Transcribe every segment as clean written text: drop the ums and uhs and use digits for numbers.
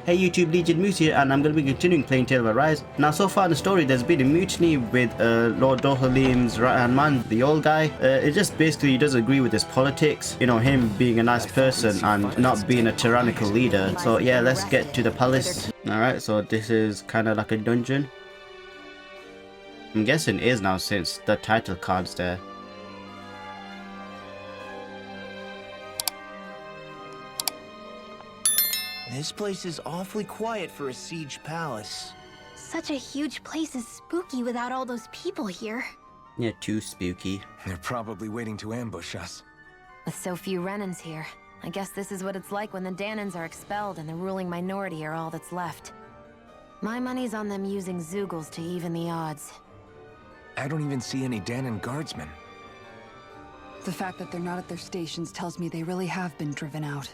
Hey YouTube, LegionxMoose here, and I'm going to be continuing playing Tale of Arise. Now, so far in the story, there's been a mutiny with Lord Dohalim's right-hand man, the old guy. It just basically doesn't agree with his politics, you know, him being a nice person and not being a tyrannical leader. So yeah, let's get to the palace. Alright, so this is kind of like a dungeon. I'm guessing it is now since the title card's there. This place is awfully quiet for a siege palace. Such a huge place is spooky without all those people here. Yeah, too spooky. They're probably waiting to ambush us. With so few Renans here, I guess this is what it's like when the Danans are expelled and the ruling minority are all that's left. My money's on them using Zeugles to even the odds. I don't even see any Danan guardsmen. The fact that they're not at their stations tells me they really have been driven out.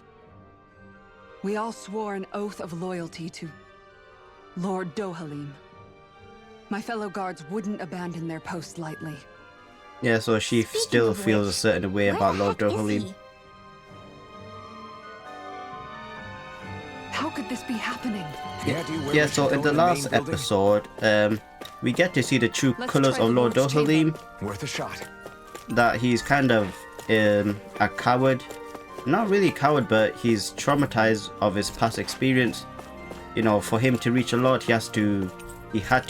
We all swore an oath of loyalty to Lord Dohalim. My fellow guards wouldn't abandon their post lightly. Yeah, so she still feels a certain way about Lord Dohalim. How could this be happening? Yeah, so in the last episode, we get to see the true colours of Lord Dohalim. Worth a shot. That he's kind of a coward. Not really a coward, but he's traumatized of his past experience. You know, for him to reach a lord, he had to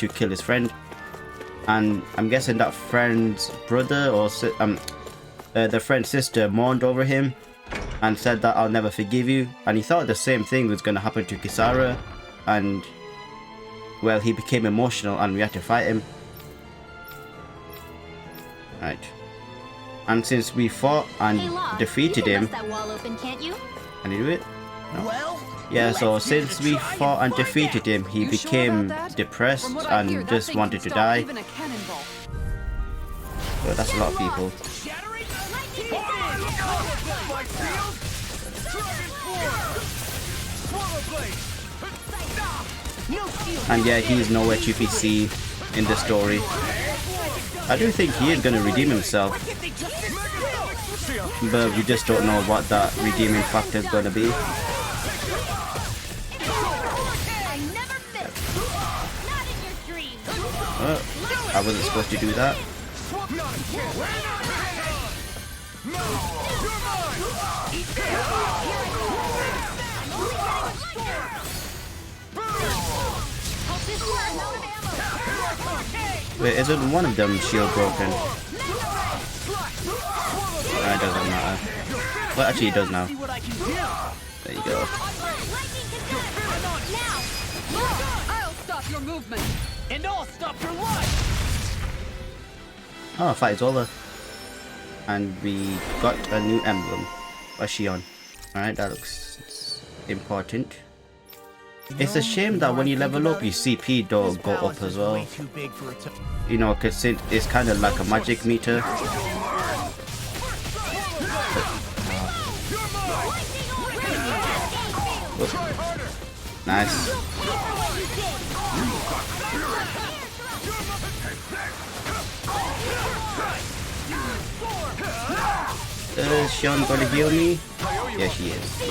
kill his friend. And I'm guessing that friend's brother or the friend's sister mourned over him and said that I'll never forgive you. And he thought the same thing was going to happen to Kisara. And, well, he became emotional and we had to fight him. Right. And since we fought and defeated him, that wall open, can't you? can you do it? No. Well, Yeah, so since we fought and defeated him, he became depressed and just wanted to die. But that's a lot of people. And yeah, he's nowhere to be seen in the story. I do think he is going to redeem himself, but we just don't know what that redeeming factor is going to be. I wasn't supposed to do that. Wait, isn't one of them shield broken? It doesn't matter. Well, actually it does now. There you go. I'll stop your movement. and I'll stop your life. Oh, fight is over. And we got a new emblem. A Shionne. Alright, that looks important. It's a shame that when you level up, your CP don't go up as well. You know, because it's kind of like a magic meter. Nice. Is Shionne gonna heal me? Yeah, she is.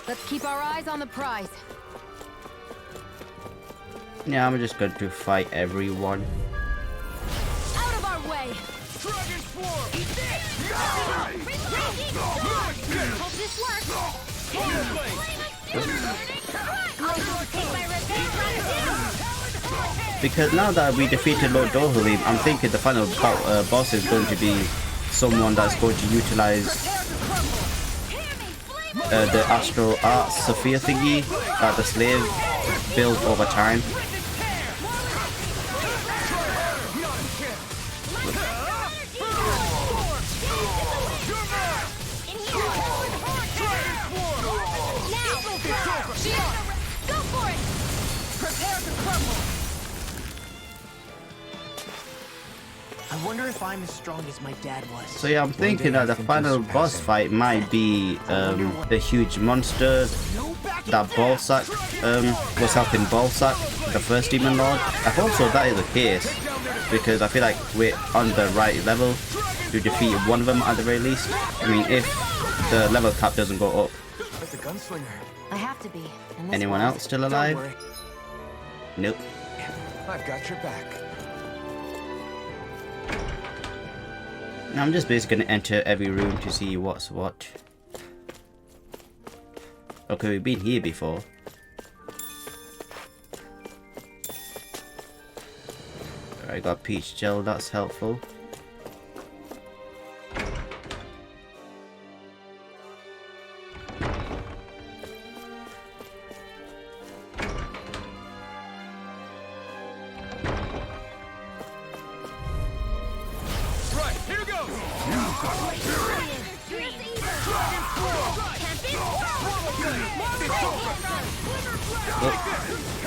Let's keep our eyes on the prize. Yeah, I'm just going to fight everyone. Out of our way! Hope this works. Because now that we defeated Lord Dohalim, I'm thinking the final boss is going to be someone that's going to utilize the Astral Art Sophia thingy that the slave built over time. wonder if I'm as strong as my dad was. So yeah, I'm thinking that the final boss fight might be the huge monster that Ballsack was helping Ballsack, the first Demon Lord. I hope so that is the case, because I feel like we're on the right level to defeat one of them at the very least. I mean, if the level cap doesn't go up. As a gunslinger. I have to be. in this Anyone world. else still Don't alive? worry. Nope. I've got your back. I'm just basically gonna enter every room to see what's what. Okay, we've been here before. I got peach gel, that's helpful. Right, here goes!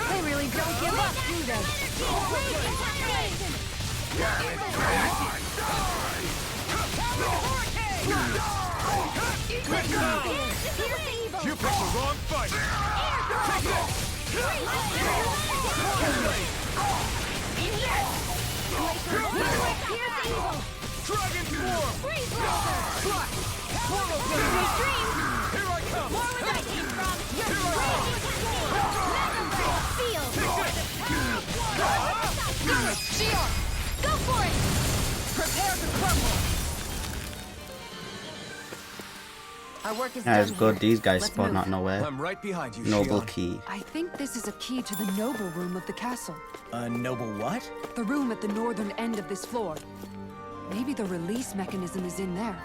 They really don't give up, do they? You picked the wrong fight! Dragon form! Here I come! Shionne, go for it! Prepare to crumble! Our work is That's done good, here. these guys Let's spawn move. out nowhere. I'm right behind you, Noble Shionne. key. I think this is a key to the noble room of the castle. A noble what? The room at the northern end of this floor. Maybe the release mechanism is in there.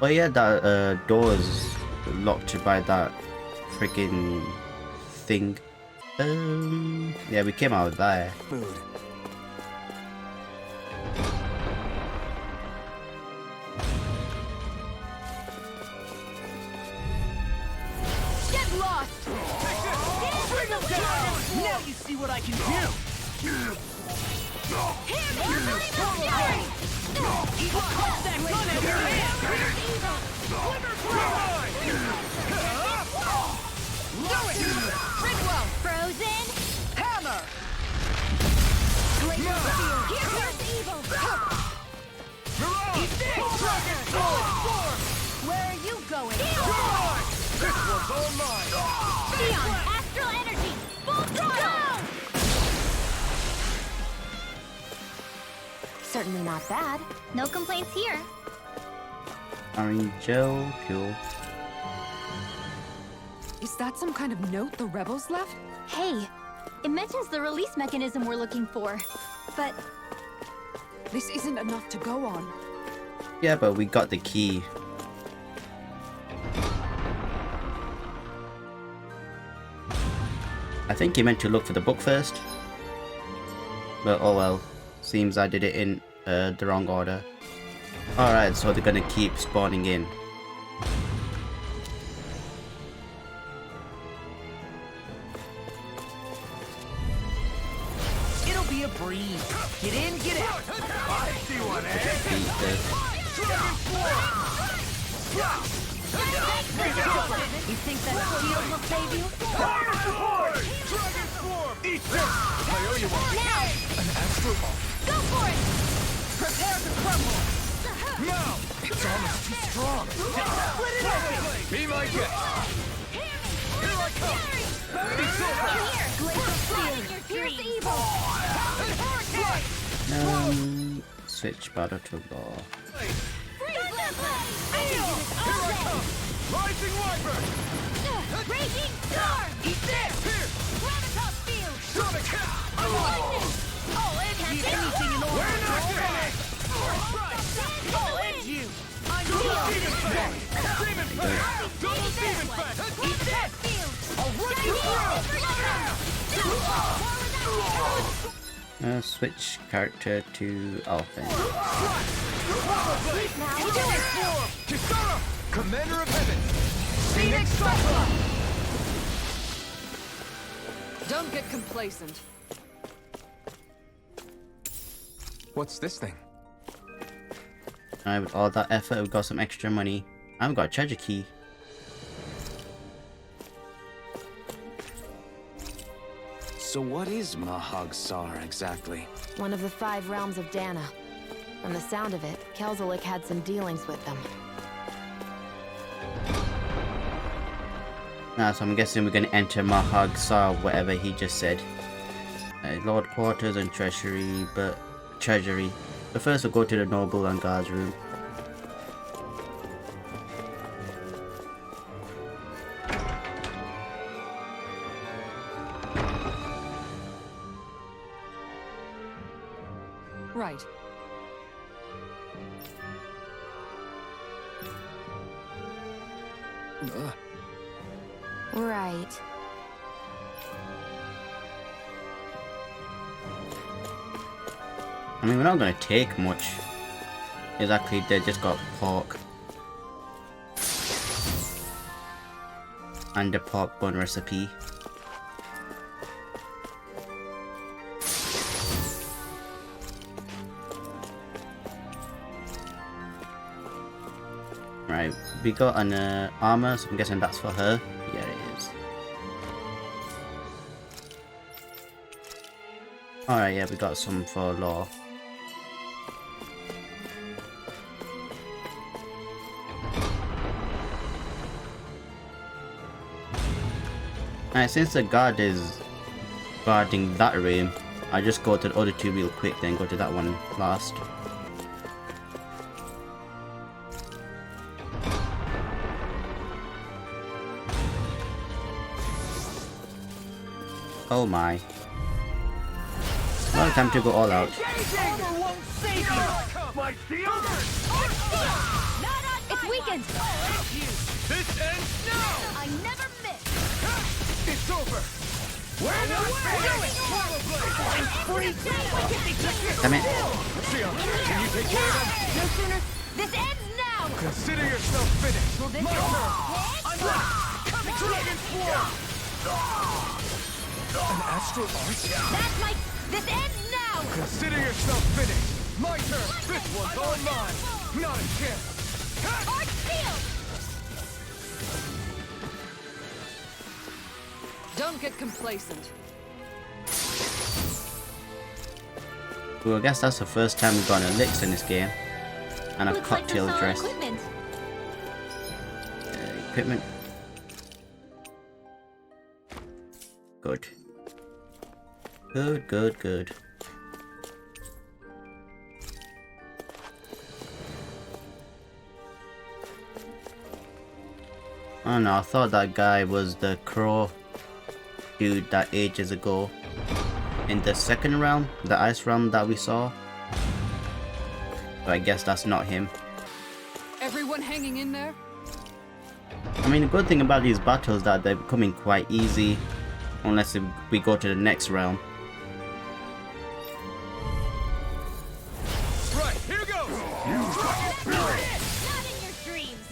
Oh yeah, that door is locked by that freaking thing. Yeah, we came out of there. Food. Get lost! Now you see what I can do! Cut that gun out of your hand! Frozen! Hammer! Here's evil! Where are you going? This one's all mine! Shionne, astral energy! Full throttle! Certainly not bad. No complaints here. Orange gel, cool. Is that some kind of note the rebels left? Hey, it mentions the release mechanism we're looking for. But This isn't enough to go on. Yeah, but we got the key. I think you meant to look for the book first. But oh well. Seems I did it in the wrong order. Alright, so they're gonna keep spawning in. It'll be a breeze. Get in, get out. I see one, eh? Beat this. you think that shield will save you? Dragon form! Eat this! I owe you one. Now! An astral ball. Go for it! Prepare to crumble! No! It's almost too strong. Be my guest. Here I come. It's over. Here's evil! Switch battle to law. Rising Wyvern. Raging storm! Eat this! Here. Gravitas field! Sonic Hit. I'll end you anything in order. We're not finished. I'll end you. I'm Demon Fang. Demon Fang. Double Demon Fang. Eat this! I'll rip you through. Switch character to Alphen. Kisara, Commander of Heaven. Phoenix Cyclone! Don't get complacent. What's this thing? Alright, with all that effort, we've got some extra money. I've got a treasure key. So what is Mahag Sar exactly? One of the 5 realms of Dana. From the sound of it, KELZALIK had some dealings with them. So I'm guessing we're going to enter Mahag Sar, whatever he just said. Lord Quarters and Treasury, but first we'll go to the Noble and Guards room. Right. Right. I mean, we're not going to take much. Exactly, they just got pork. And a pork bun recipe. Right, we got an armor, so I'm guessing that's for her. Yeah, it is. Alright, yeah, we got some for Law. Alright, since the guard is guarding that room, I'll just go to the other two real quick, then go to that one last. Oh my. Well, time to go all out. It's weakened! This ends now! I never miss! It's over! We're not finished! Damn it. Shionne, can you take care of them? No sooner... This ends now! Consider yourself finished! Will this My turn! I'm Dragon Form! An astral arch? That's my... This ends now! Consider yourself finished! My turn! This one's all mine! Not a chance! Arch shield! Don't get complacent. Well, I guess that's the first time we've got an elixir in this game. And a Looks like cocktail some solid dress. equipment. Equipment. Good. Good, good, good. Oh no, I thought that guy was the crow dude that ages ago. In the second realm, the ice realm that we saw. But I guess that's not him. Everyone hanging in there? I mean, the good thing about these battles is that they're becoming quite easy. Unless we go to the next realm. Right, here goes! Not in your dreams!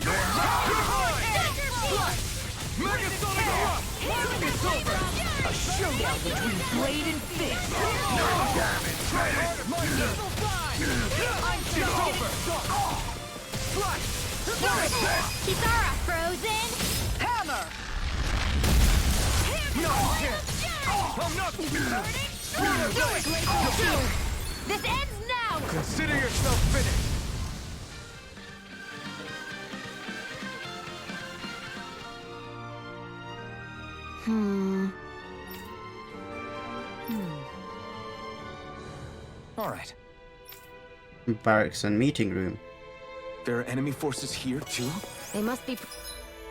Megasonic Rush! It's over! A showdown between blade and fist. It's over! Slash! Kisara frozen! Hammer! No chance! I'm not... This ends now! Consider yourself finished! Alright. Barracks and meeting room. There are enemy forces here too? They must be...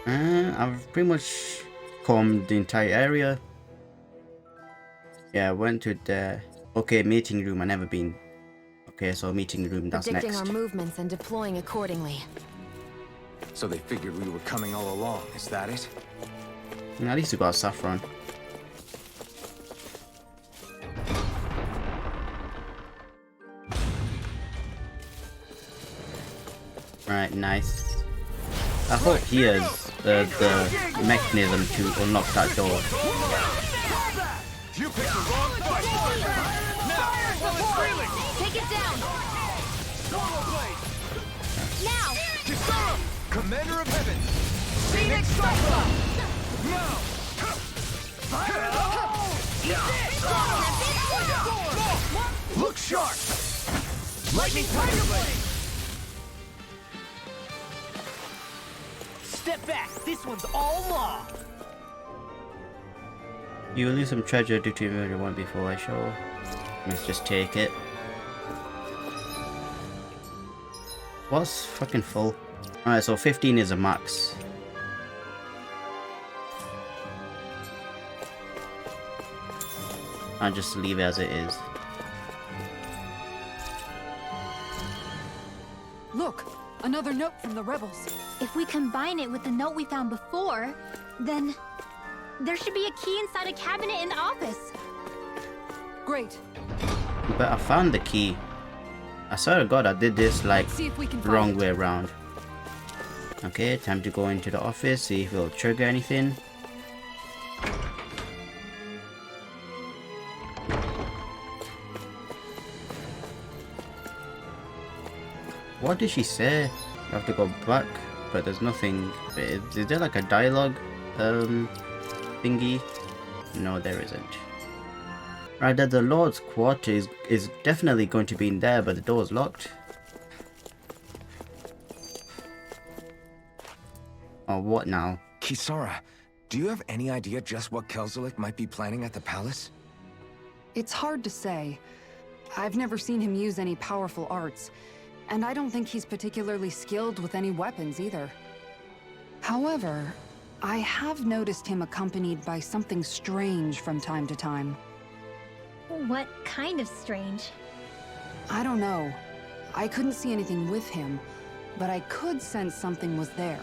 I've pretty much combed the entire area. Yeah, I went to the... Okay, meeting room, I've never been. Okay, so meeting room, that's predicting next. our movements and deploying accordingly. So they figured we were coming all along, is that it? At least we got saffron. Right, nice. I hope he has the mechanism to unlock that door. You picked the wrong fight! Now, Take it down! Now! Kisara! Commander of Heaven! Phoenix Cyclone! Now! Look sharp! Lightning Tiger Blade! Step back. This one's all law. You will lose some treasure due to murder one before I show. Let's just take it. What's fucking full? Alright, so 15 is a max. I'll just leave it as it is. Look! Another note from the rebels. If we combine it with the note we found before, then there should be a key inside a cabinet in the office. Great. But I found the key. I swear to God I did this like See if we can wrong find way around. Okay, time to go into the office, see if it'll trigger anything. What did she say? You have to go back, but there's nothing. Is there like a dialogue thingy? No, there isn't. Right, that the Lord's quarter is definitely going to be in there, but the door's locked. Oh, what now? Kisara, do you have any idea just what KELZALIK might be planning at the palace? It's hard to say. I've never seen him use any powerful arts, and I don't think he's particularly skilled with any weapons either. However, I have noticed him accompanied by something strange from time to time. What kind of strange? I don't know. I couldn't see anything with him, but I could sense something was there.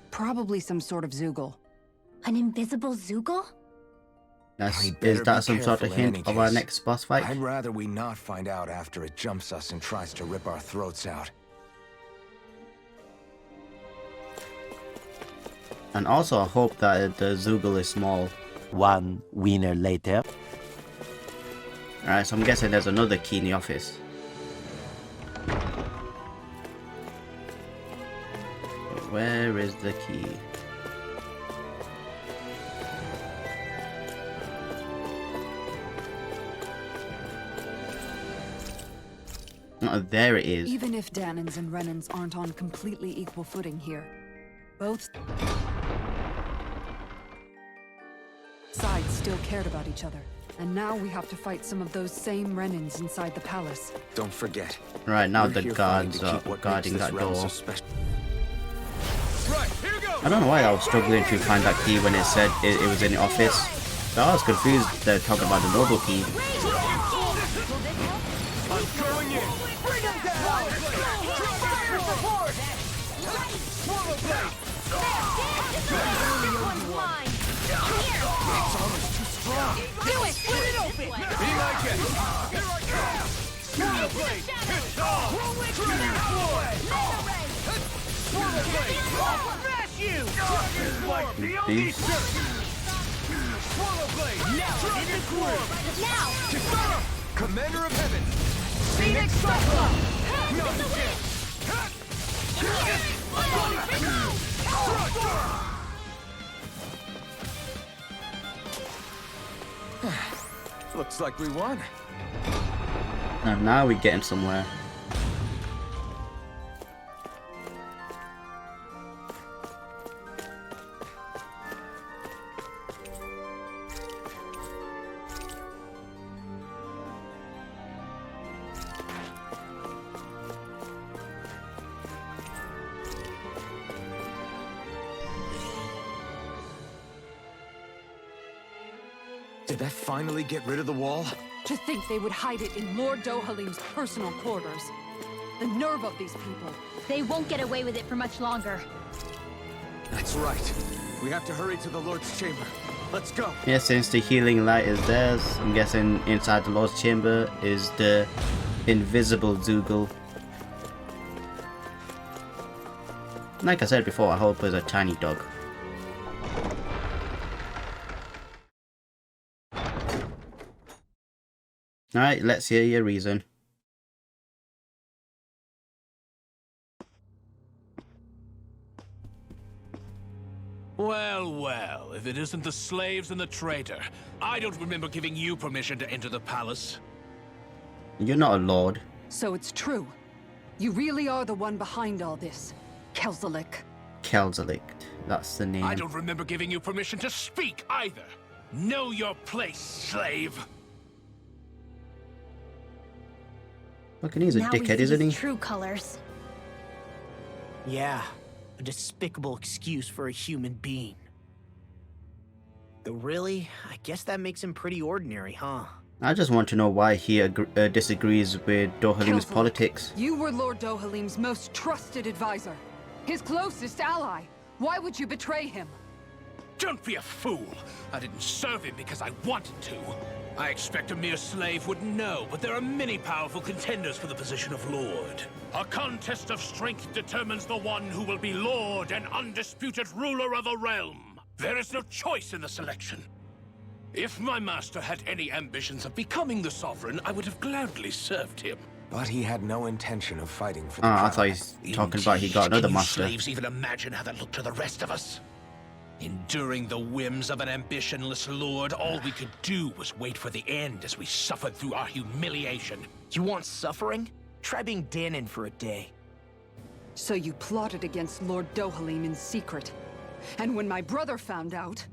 Probably some sort of Zoogle. An invisible Zoogle? Is that some sort of hint of our next boss fight? I'd rather we not find out after it jumps us and tries to rip our throats out. And also I hope that the Zoogle is small. One winner later. Alright, so I'm guessing there's another key in the office. Where is the key? Oh, there it is. Even if Danans and Renans aren't on completely equal footing here, both sides still cared about each other. And now we have to fight some of those same Renans inside the palace. Don't forget. Right, now we're the here guards fighting to are keep what guarding makes that this realm door. so special. Right, here goes. I don't know why I was struggling to find that key when it said it was in the office. So I was confused they're talking about the noble key. I'm going in. Bring him down. Fire support. Swallow blade. This one's mine! Here! It's almost too strong. Do it! Split it open! Be my guest. Here I come. Swallow blade. Hit all. Dragon Floyd. Swallow blade. Smash you. Dragon Floyd. These. Swallow blade. Now in the groove. Now! Kisara, Commander of Heaven. Phoenix Cyclone! Not a chance. Looks like we won. And now we're getting somewhere. Did that finally get rid of the wall? To think they would hide it in Lord Dohalim's personal quarters. The nerve of these people. They won't get away with it for much longer. That's right. We have to hurry to the Lord's chamber. Let's go. Yeah, since the healing light is theirs, I'm guessing inside the Lord's chamber is the invisible Zoogle. Like I said before, I hope it's a tiny dog. Alright, let's hear your reason. Well, well, if it isn't the slaves and the traitor. I don't remember giving you permission to enter the palace. You're not a lord. So it's true. You really are the one behind all this, KELZALIK. KELZALIK, that's the name. I don't remember giving you permission to speak either. Know your place, slave. Look, he's a Now we dickhead, see isn't he? his true colors. Yeah, a despicable excuse for a human being. Though really, I guess that makes him pretty ordinary, huh? I just want to know why he disagrees with Dohalim's KELZALIK, politics. You were Lord Dohalim's most trusted advisor. His closest ally. Why would you betray him? Don't be a fool. I didn't serve him because I wanted to. I expect a mere slave wouldn't know, but there are many powerful contenders for the position of Lord. A contest of strength determines the one who will be Lord and undisputed ruler of a realm. There is no choice in the selection. If my master had any ambitions of becoming the sovereign, I would have gladly served him. But he had no intention of fighting for the I crown. thought he's talking about he got another Can you master. slaves even imagine how that looked to the rest of us? Enduring the whims of an ambitionless lord, all we could do was wait for the end as we suffered through our humiliation. You want suffering? Try being Danon for a day. So you plotted against Lord Dohalim in secret. And when my brother found out...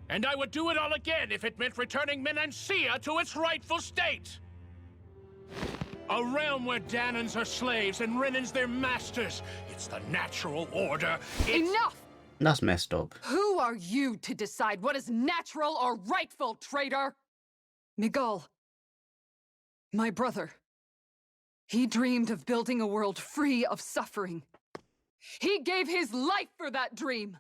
And I would do it all again if it meant returning Menancia to its rightful state! A realm where Danons are slaves and Renans their masters. It's the natural order. Enough! That's messed up. Who are you to decide what is natural or rightful, traitor? Miguel, my brother. He dreamed of building a world free of suffering. He gave his life for that dream.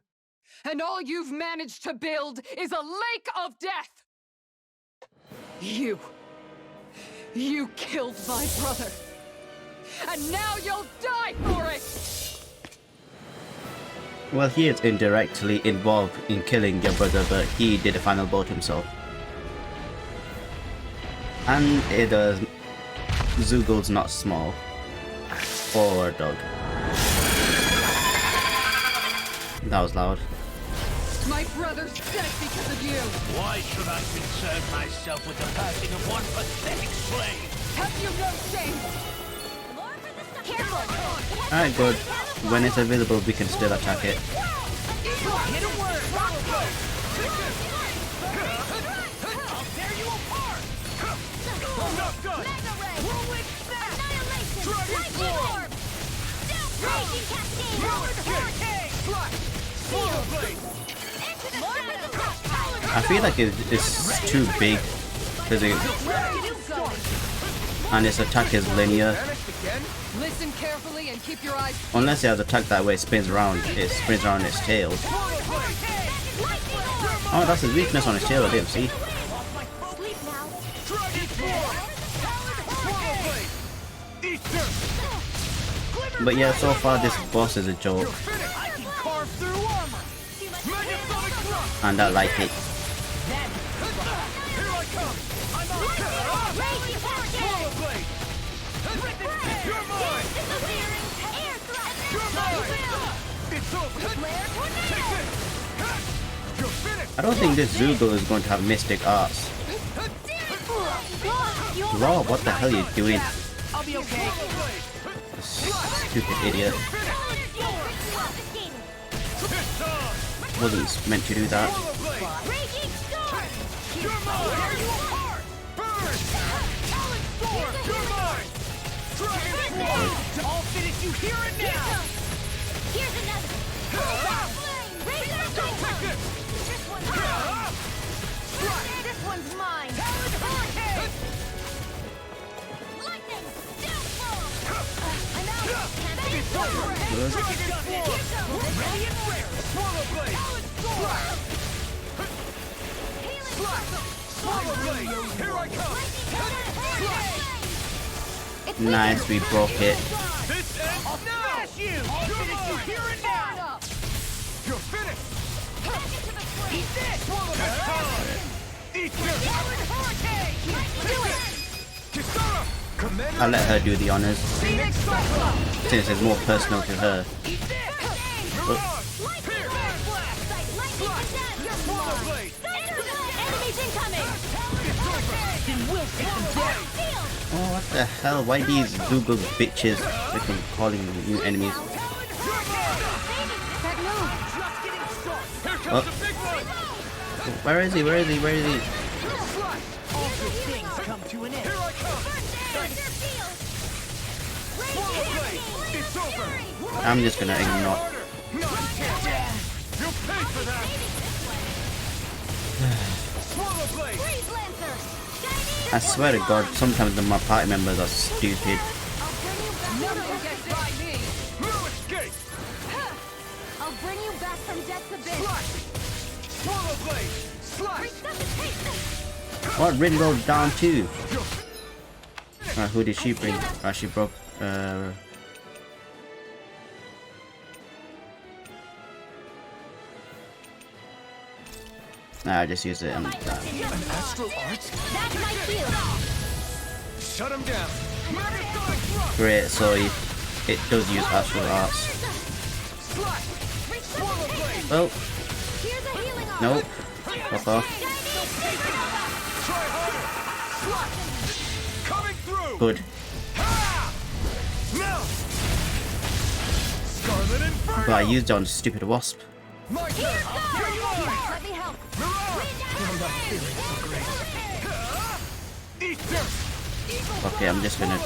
And all you've managed to build is a lake of death! You killed my brother. And now you'll die for it! Well, he is indirectly involved in killing your brother, but he did the final vote himself. And Zugul's not small. Or a dog. That was loud. My brother's dead because of you! Why should I concern myself with the passing of one pathetic slave? Have you no shame? Careful! Alright, good. When it's available, we can still attack it. I feel like it's too big because and its attack is linear. Listen carefully and keep your eyes. Unless it has attack that way, it spins around its tail. Oh, that's his weakness on his tail, I didn't see. But yeah, so far this boss is a joke. And I like it. I don't think this Zugul is going to have mystic arts. Raw, what the hell are you doing? I'll be okay. Stupid idiot. Wasn't meant to do that. I'll finish you here and now. Here's another. This one's mine. Lightning! Downfall! I'm out. Ready and rare. Swallow blade. Swallow blade. Here I come. Nice, we broke it. This ends now. Smash you. I'll finish you here and now. You're finished. Eat this. Swallow blade. Eat this. I'll let her do the honors, since it's more personal to her. Oh. Oh, what the hell? Why these Zoogle bitches freaking calling new enemies? Oh. Where is he? Where is he? Where is he? I'm just gonna ignore. I swear to God, sometimes my party members are stupid. I'll bring you back from death's abyss. What Rin rolled down too? Who did she bring? She broke. Nah, I just used it on that. An astral art? That's my cue. Shut him down. Great, so it does use astral arts. Well, nope. Fuck off. Good. But I used it on stupid wasp. Let me help. Okay, I'm just gonna.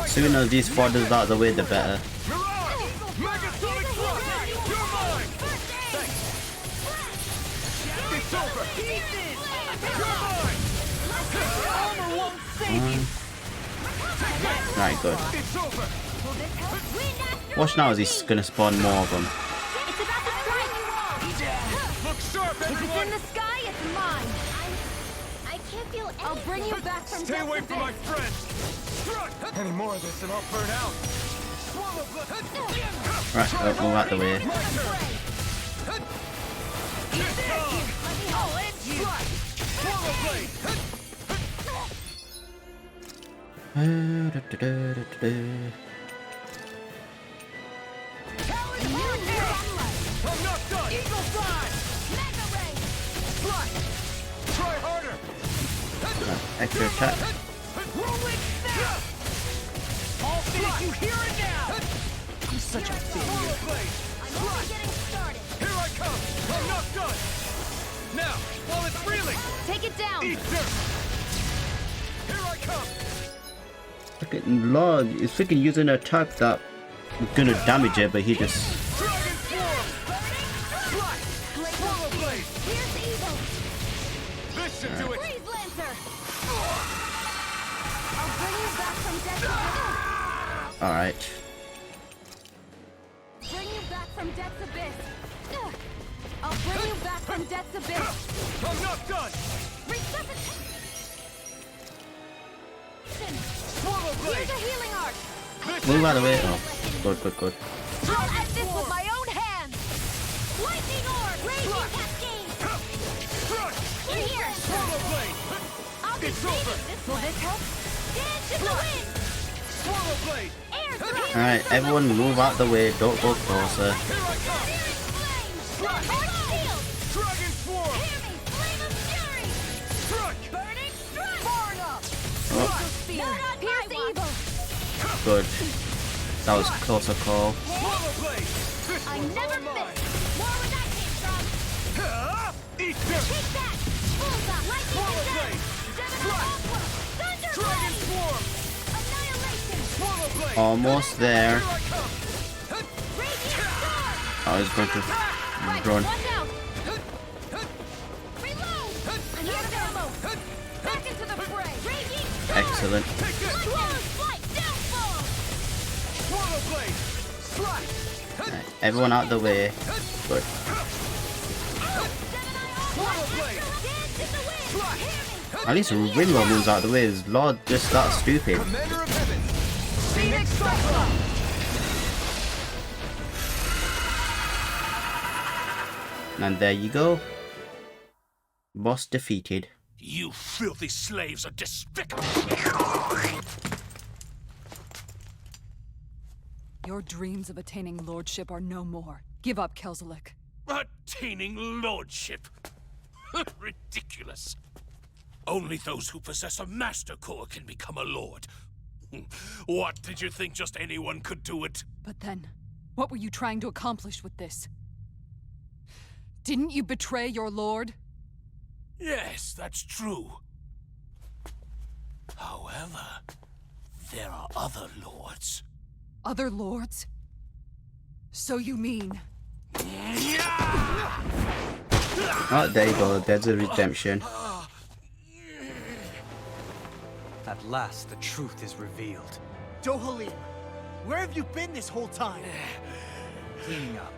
Sooner as these fodders out of the way, the better. Right, good. Watch now as he's gonna spawn more of them. If it's in the sky, it's mine. I can't feel anything. I'll bring you back from Stay death's away from my abyss. friend. Any more of this and I'll burn out. Right, move out the way. I'm not done. Eagle fly. Try harder. Extra attack. I'll finish you here and now. I'm such a failure. I'm only getting started. Here I come. I'm not done. Now, while it's reeling, Take it down. eat dirt. Here I come. Freaking Lord, he's freaking using an attack that gonna damage it, but he just. Dragon form. Swallow blade. Here's evil. This should do it. Freeze Lancer. I'll bring you back from death's abyss. Alright. Bring you back from death's abyss. I'll bring you back from death's abyss. I'm not done. Swallow blade. Here's a healing art. Move out of the way. Oh, good, good, good. I'll end this with my own hands. Lightning orb. Raging cascade. Crush. In here. Swallow blade. I'll be It's saving over. this one. Will this help? Dance in the wind. Swallow blade. Air thrust. Alright, everyone move out the way, don't go closer. Here I come. Flames. Heart shield. Dragon swarm. Hear me. Flame of fury. Struck. Burning strike. Far enough. Oh, Spear. Here's evil. good. That was a closer call. Swallow blade. This I one's never all mine. miss. More where that came from. Eat dirt. Take that. Bullseye. Lightning Swallow attack. blade. Gemini Aqua. Thunder Dragon blade. swarm. Annihilation. Swallow blade. Almost there. Here I come. Raging storm. I was going to Right. run. Watch out. Reload. I'm out of ammo. Back into the fray. Raging storm. Excellent. Take this. Lightning flight. Downfall. Swallow blade. Slash. Right, everyone out the way. Good. Swallow blade. Dance in the wind. Hear me. At least Ringo moves out the way. Is Lord just that stupid? Commander of heaven. Phoenix Cyclops. And there you go. Boss defeated. You filthy slaves are despicable! Your dreams of attaining lordship are no more. Give up, KELZALIK. Attaining lordship? Ridiculous. Only those who possess a master core can become a lord. What, did you think just anyone could do it? But then, what were you trying to accomplish with this? Didn't you betray your lord? Yes, that's true. However, there are other lords. Other lords? So you mean... Oh, there you go. There's a redemption. At last, the truth is revealed. Dohalim, where have you been this whole time? Cleaning up.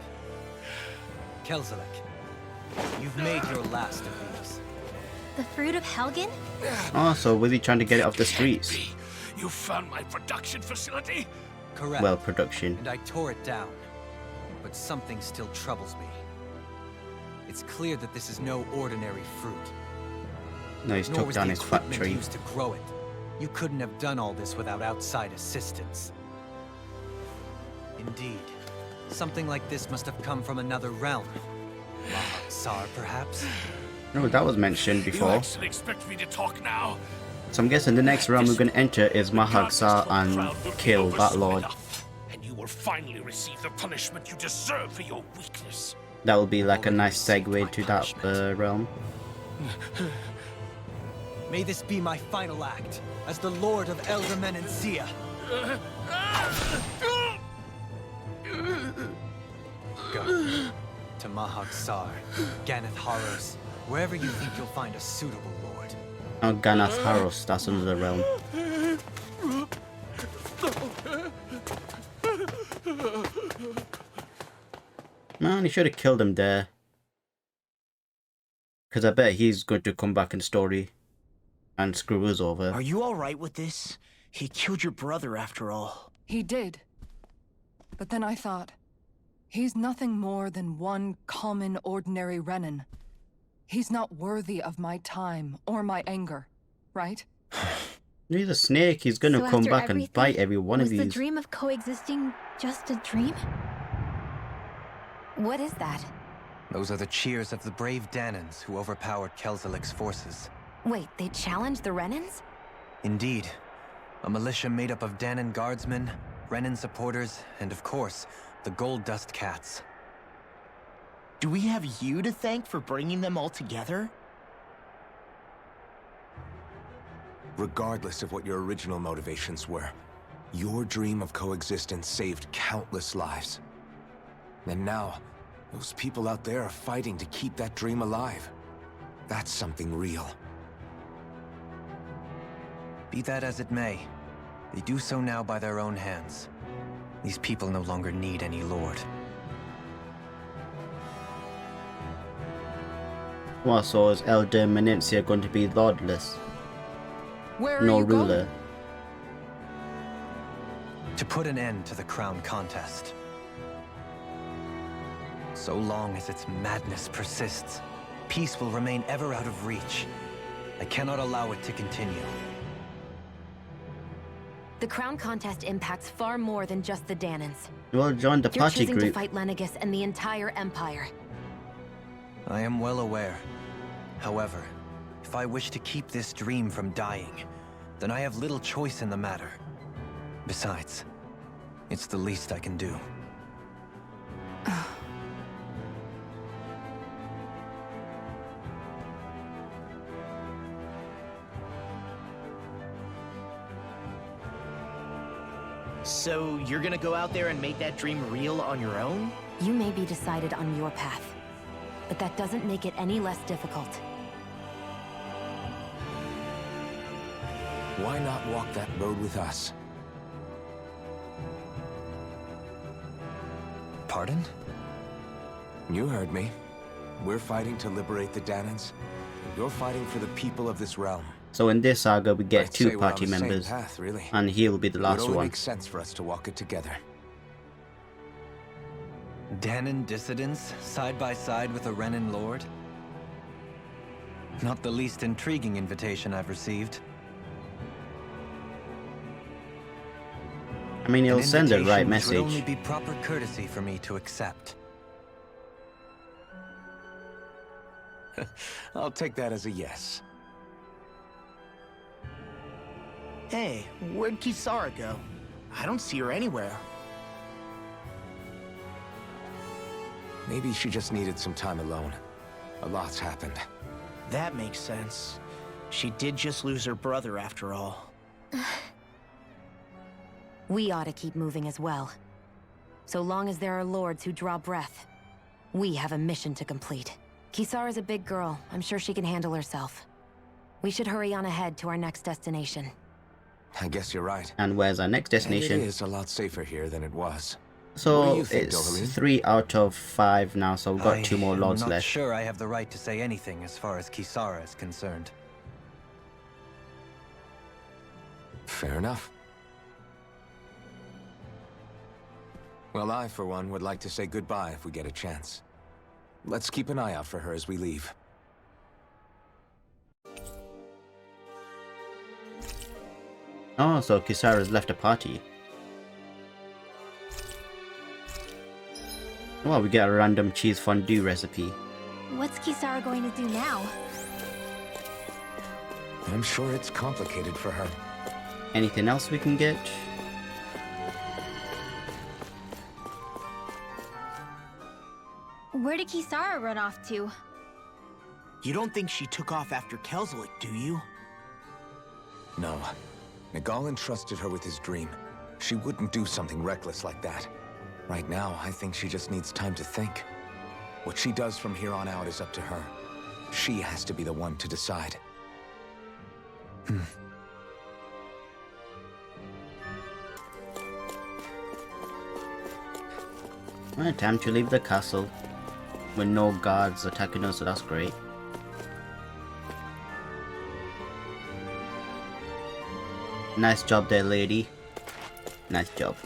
KELZALIK, you've made your last of these. The fruit of Helgen? Oh, so was he trying to get it off the streets? You found my production facility? Correct. Well, production. And I tore it down. But something still troubles me. It's clear that this is no ordinary fruit. No, he's Nor took was down the his equipment factory. used to grow it. You couldn't have done all this without outside assistance. Indeed. Something like this must have come from another realm. Mahag-Saar, perhaps? No, that was mentioned You before. actually expect me to talk now? So I'm guessing the next realm we're going to enter is Mahag-Saar and kill that lord. And you will finally receive the punishment you deserve for your weakness. That will be like a nice segue to that realm. May this be my final act as the Lord of Elder Menencia. Go to Mahag-Saar, Ganath Haros, wherever you think you'll find a suitable lord. Oh, Ganath Haros, that's another realm. Man, he should have killed him there. Because I bet he's going to come back in story and screw us over. Are you alright with this? He killed your brother after all. He did. But then I thought, he's nothing more than one common, ordinary Renan. He's not worthy of my time or my anger, right? He's a snake. He's going to So come after back and everything, bite every one of Was the these. dream of coexisting just a dream? What is that? Those are the cheers of the brave Danans who overpowered KELZALIK's forces. Wait, they challenged the Renans? Indeed. A militia made up of Danan guardsmen, Renan supporters, and of course, the Gold Dust Cats. Do we have you to thank for bringing them all together? Regardless of what your original motivations were, your dream of coexistence saved countless lives. And now, those people out there are fighting to keep that dream alive. That's something real. Be that as it may, they do so now by their own hands. These people no longer need any lord. What, so is Elder Menencia going to be lordless? Where are No you ruler. going? To put an end to the crown contest. So long as its madness persists, peace will remain ever out of reach. I cannot allow it to continue. The crown contest impacts far more than just the Danans. Well, join the You're party choosing to group. fight Lenegis and the entire Empire. I am well aware. However, if I wish to keep this dream from dying, then I have little choice in the matter. Besides, it's the least I can do. So you're gonna go out there and make that dream real on your own? You may be decided on your path, but that doesn't make it any less difficult. Why not walk that road with us? Pardon? You heard me. We're fighting to liberate the Danans. You're fighting for the people of this realm. So in this saga, we get I'd two say we're on party the same members, path, really. and he'll be the It last only one. makes sense for us to walk it together. Danon dissidents, side by side with a Renan lord? Not the least intriguing invitation I've received. I mean, he'll send the right An invitation which would message. only be proper courtesy for me to accept. I'll take that as a yes. Hey, where'd Kisara go? I don't see her anywhere. Maybe she just needed some time alone. A lot's happened. That makes sense. She did just lose her brother after all. We ought to keep moving as well. So long as there are lords who draw breath, we have a mission to complete. Kisara's a big girl. I'm sure she can handle herself. We should hurry on ahead to our next destination. I guess you're right. And where's our next destination? And it is a lot safer here than it was. So What do you think, it's Dohalim? 3 out of 5 now, so we've got 2 more lords I'm not left. sure I have the right to say anything as far as Kisara is concerned. Fair enough. Well, I, for one, would like to say goodbye if we get a chance. Let's keep an eye out for her as we leave. Oh, so Kisara's left a party. Well, we get a random cheese fondue recipe. What's Kisara going to do now? I'm sure it's complicated for her. Anything else we can get? Where did Kisara run off to? You don't think she took off after KELZALIK, do you? No. Nagal entrusted her with his dream. She wouldn't do something reckless like that. Right now, I think she just needs time to think. What she does from here on out is up to her. She has to be the one to decide. Well, time to leave the castle. With no guards attacking us, so that's great. Nice job there, lady. Nice job.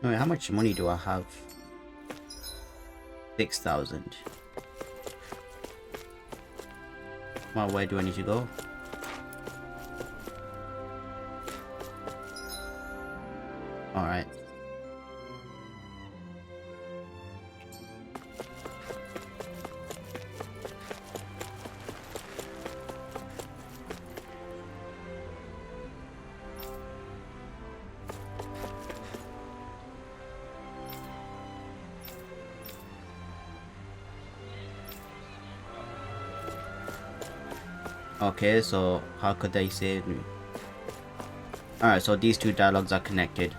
Wait, how much money do I have? 6,000. Well, where do I need to go? Alright. Okay, so how could they save me? Alright, so these two dialogues are connected.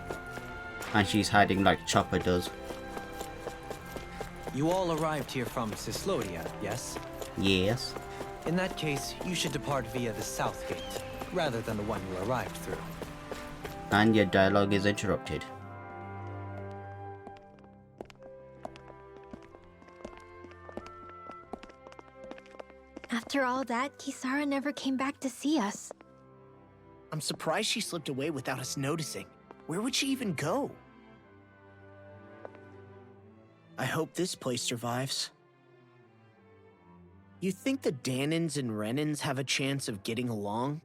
And she's hiding like Chopper does. You all arrived here from Cislodia, yes? Yes. In that case, you should depart via the south gate, rather than the one you arrived through. And your dialogue is interrupted. After all that, Kisara never came back to see us. I'm surprised she slipped away without us noticing. Where would she even go? I hope this place survives. You think the Danons and Renans have a chance of getting along?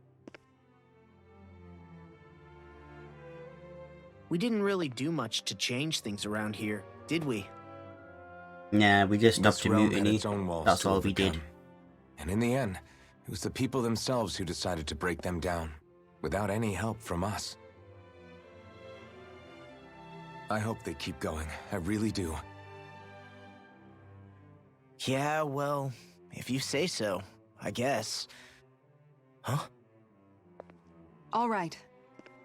We didn't really do much to change things around here, did we? Nah, we just stopped This the realm had mutiny. its own walls That's to all we did. overcome. And in the end, it was the people themselves who decided to break them down, without any help from us. I hope they keep going. I really do. Yeah, well, if you say so, I guess. Huh? All right.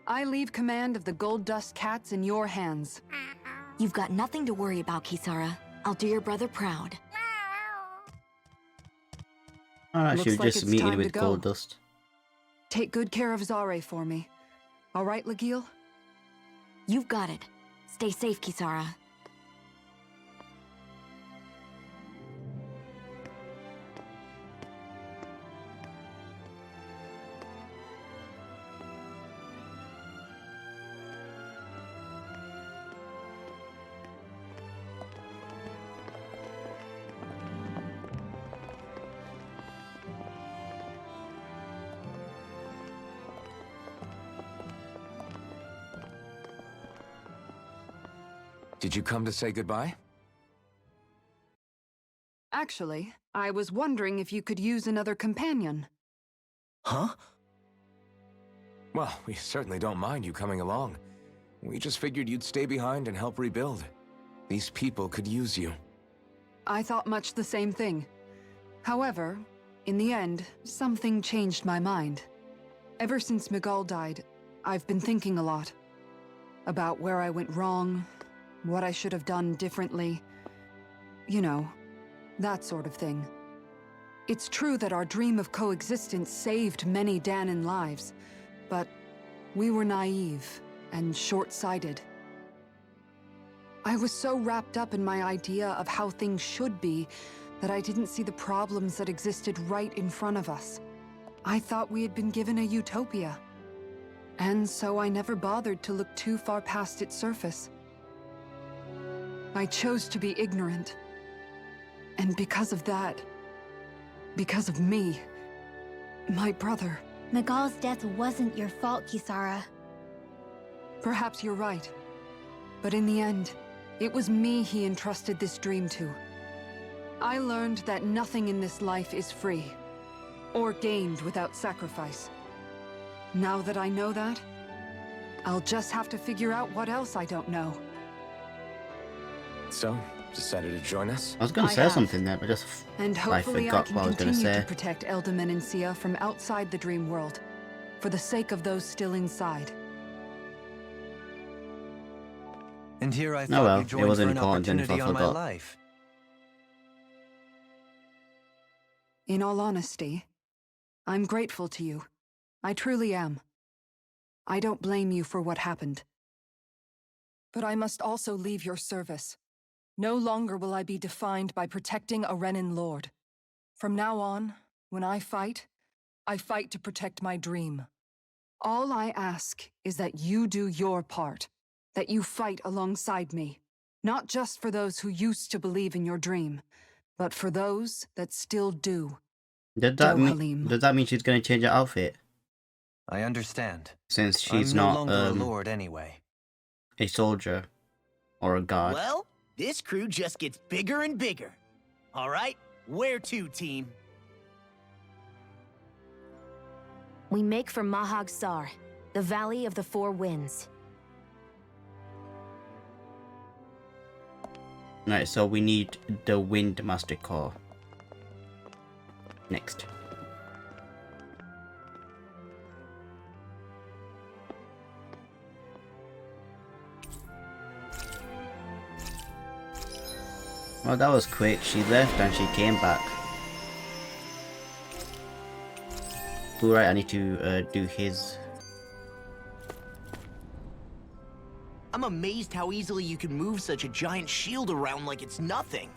I leave command of the Gold Dust Cats in your hands. You've got nothing to worry about, Kisara. I'll do your brother proud. Alright, Looks she was like just it's meeting time with to go. Gold Dust. Take good care of Zare for me. All right, Legio? You've got it. Stay safe, Kisara. Did you come to say goodbye? Actually, I was wondering if you could use another companion. Huh? Well, we certainly don't mind you coming along. We just figured you'd stay behind and help rebuild. These people could use you. I thought much the same thing. However, in the end, something changed my mind. Ever since Miguel died, I've been thinking a lot. About where I went wrong, what I should have done differently. You know, that sort of thing. It's true that our dream of coexistence saved many Danan lives, but we were naive and short-sighted. I was so wrapped up in my idea of how things should be that I didn't see the problems that existed right in front of us. I thought we had been given a utopia. And so I never bothered to look too far past its surface. I chose to be ignorant. And because of that, because of me, my brother... Miguel's death wasn't your fault, Kisara. Perhaps you're right. But in the end, it was me he entrusted this dream to. I learned that nothing in this life is free, or gained without sacrifice. Now that I know that, I'll just have to figure out what else I don't know. So, decided to join us? I was going to say something there, but just and I hopefully I forgot can what I was going to continue say. to protect Eldaman and Sia from outside the dream world, for the sake of those still inside. And here I Oh thought well, you it joined was for an important, Jennifer, opportunity I on my forgot. life. In all honesty, I'm grateful to you. I truly am. I don't blame you for what happened. But I must also leave your service. No longer will I be defined by protecting a Renan Lord. From now on, when I fight to protect my dream. All I ask is that you do your part, that you fight alongside me, not just for those who used to believe in your dream, but for those that still do. Does that mean she's going to change her outfit? I understand. Since she's I'm no not longer a lord anyway. a soldier or a guard. Well, this crew just gets bigger and bigger. All right, where to, team? We make for Mahag Sar, the Valley of the Four Winds. Right, so we need the Wind Master Core. Next. Well, that was quick. She left and she came back. Alright, I need to do his. I'm amazed how easily you can move such a giant shield around like it's nothing.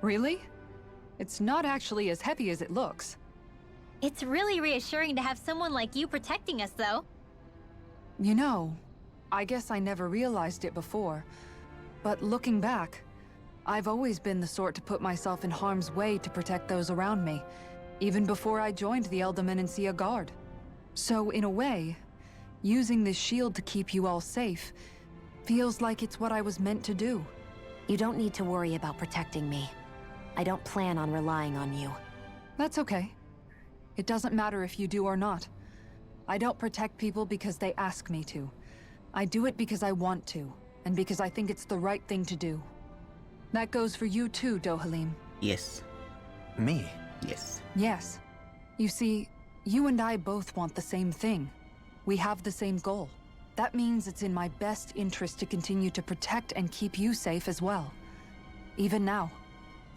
Really? It's not actually as heavy as it looks. It's really reassuring to have someone like you protecting us, though. You know, I guess I never realized it before, but looking back, I've always been the sort to put myself in harm's way to protect those around me, even before I joined the Eldaman and Sia Guard. So in a way, using this shield to keep you all safe feels like it's what I was meant to do. You don't need to worry about protecting me. I don't plan on relying on you. That's okay. It doesn't matter if you do or not. I don't protect people because they ask me to. I do it because I want to, and because I think it's the right thing to do. That goes for you too, Dohalim. Yes. Me? Yes. Yes. You see, you and I both want the same thing. We have the same goal. That means it's in my best interest to continue to protect and keep you safe as well. Even now.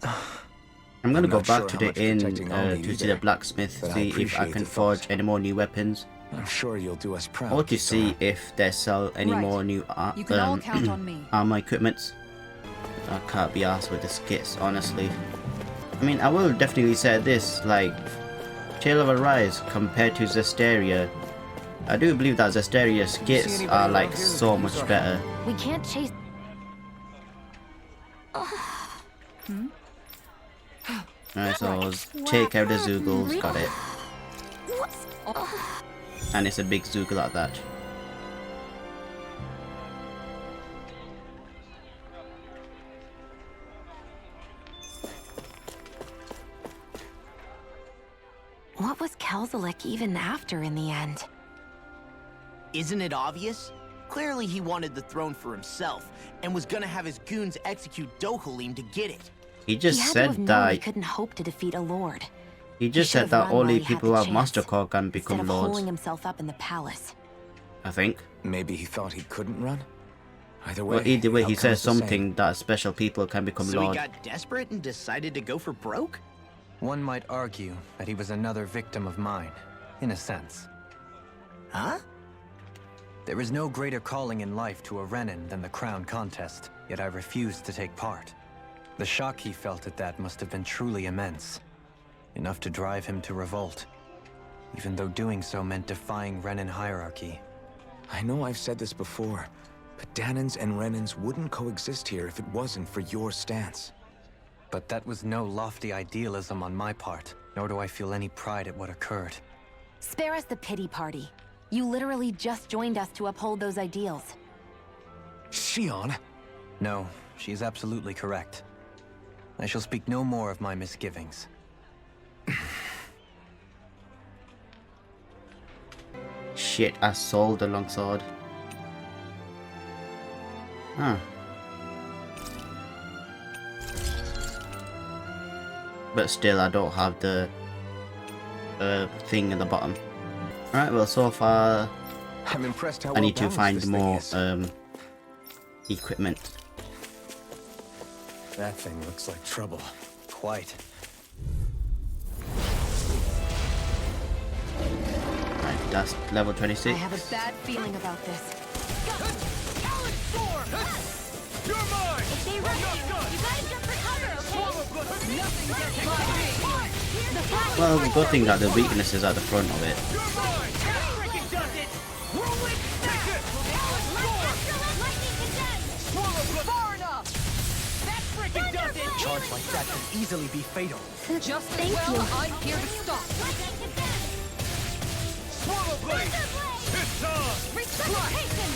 I'm gonna go back sure to how the much inn protecting I'll need to see either, the blacksmith, but I see if I appreciate can the forge thought. any more new weapons. I'm sure you'll do us proud. Or to see if they sell any Right. more new You can all count on me. armor equipments. I can't be arsed with the skits, honestly. I mean, I will definitely say this, like, Tale of Arise compared to Zesteria, I do believe that Zesteria skits are like so much better. We can't chase. Alright, so take out the Zoogles, got it. And it's a big Zoogle at that. What was KELZALIK even after in the end? Isn't it obvious? Clearly he wanted the throne for himself, and was gonna have his goons execute Dohalim to get it. He just He had to said have known that he couldn't hope to defeat a lord. he just should said have that run while only he had people the who have chance, Master Core can become Instead of lords. holding himself up in the palace. I think. Maybe he thought he couldn't run? Either way, Well, either way, he the says outcome's the same. something that special people can become So he lord. got desperate and decided to go for broke? One might argue that he was another victim of mine, in a sense. Huh? There is no greater calling in life to a Renin than the crown contest, yet I refused to take part. The shock he felt at that must have been truly immense. Enough to drive him to revolt. Even though doing so meant defying Renin hierarchy. I know I've said this before, but Danans and Renins wouldn't coexist here if it wasn't for your stance. But that was no lofty idealism on my part, nor do I feel any pride at what occurred. Spare us the pity party. You literally just joined us to uphold those ideals. Shionne? No, she is absolutely correct. I shall speak no more of my misgivings. Shit, I sold the longsword. Huh. But still, I don't have the thing at the bottom. Alright, well, so far I'm impressed how I need to well-balanced find this thing more is. equipment. That thing looks like trouble. Quite. Right, that's level I 26. have a bad feeling about this. You're mine! If they rush you, you gotta jump for cover, okay? Nothing gets by me! Well, good thing that the weakness is at the front of it. You're mine! That freaking does it! Whirlwind snap! Far enough! That freaking does it! Charge like that could easily be fatal. Just as Thank well, you. I'm here to stop. Swallow blade! It's on! Resuscitation!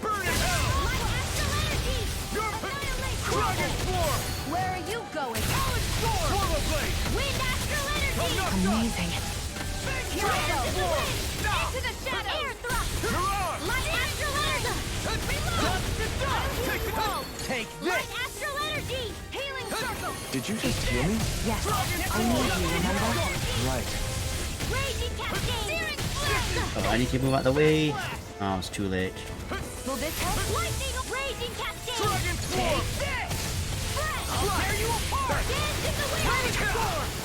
Burn in hell! Dragon form! Where are you going? Swallow blade! Wind astral energy! Amazing. Here I go! Into the shadow! Air thrust! You're on! Light astral energy! Reload! Take it out! Take Light this! astral energy! Healing circle! Did you just hear me? Yes, I need you, remember? Right. Raging cascade! Searing blast! Oh, I need to move out the way. Oh, it's too late. Will this help? Lightning! Raging cascade! Dragon form! I'll tear you apart! Dance in the wind!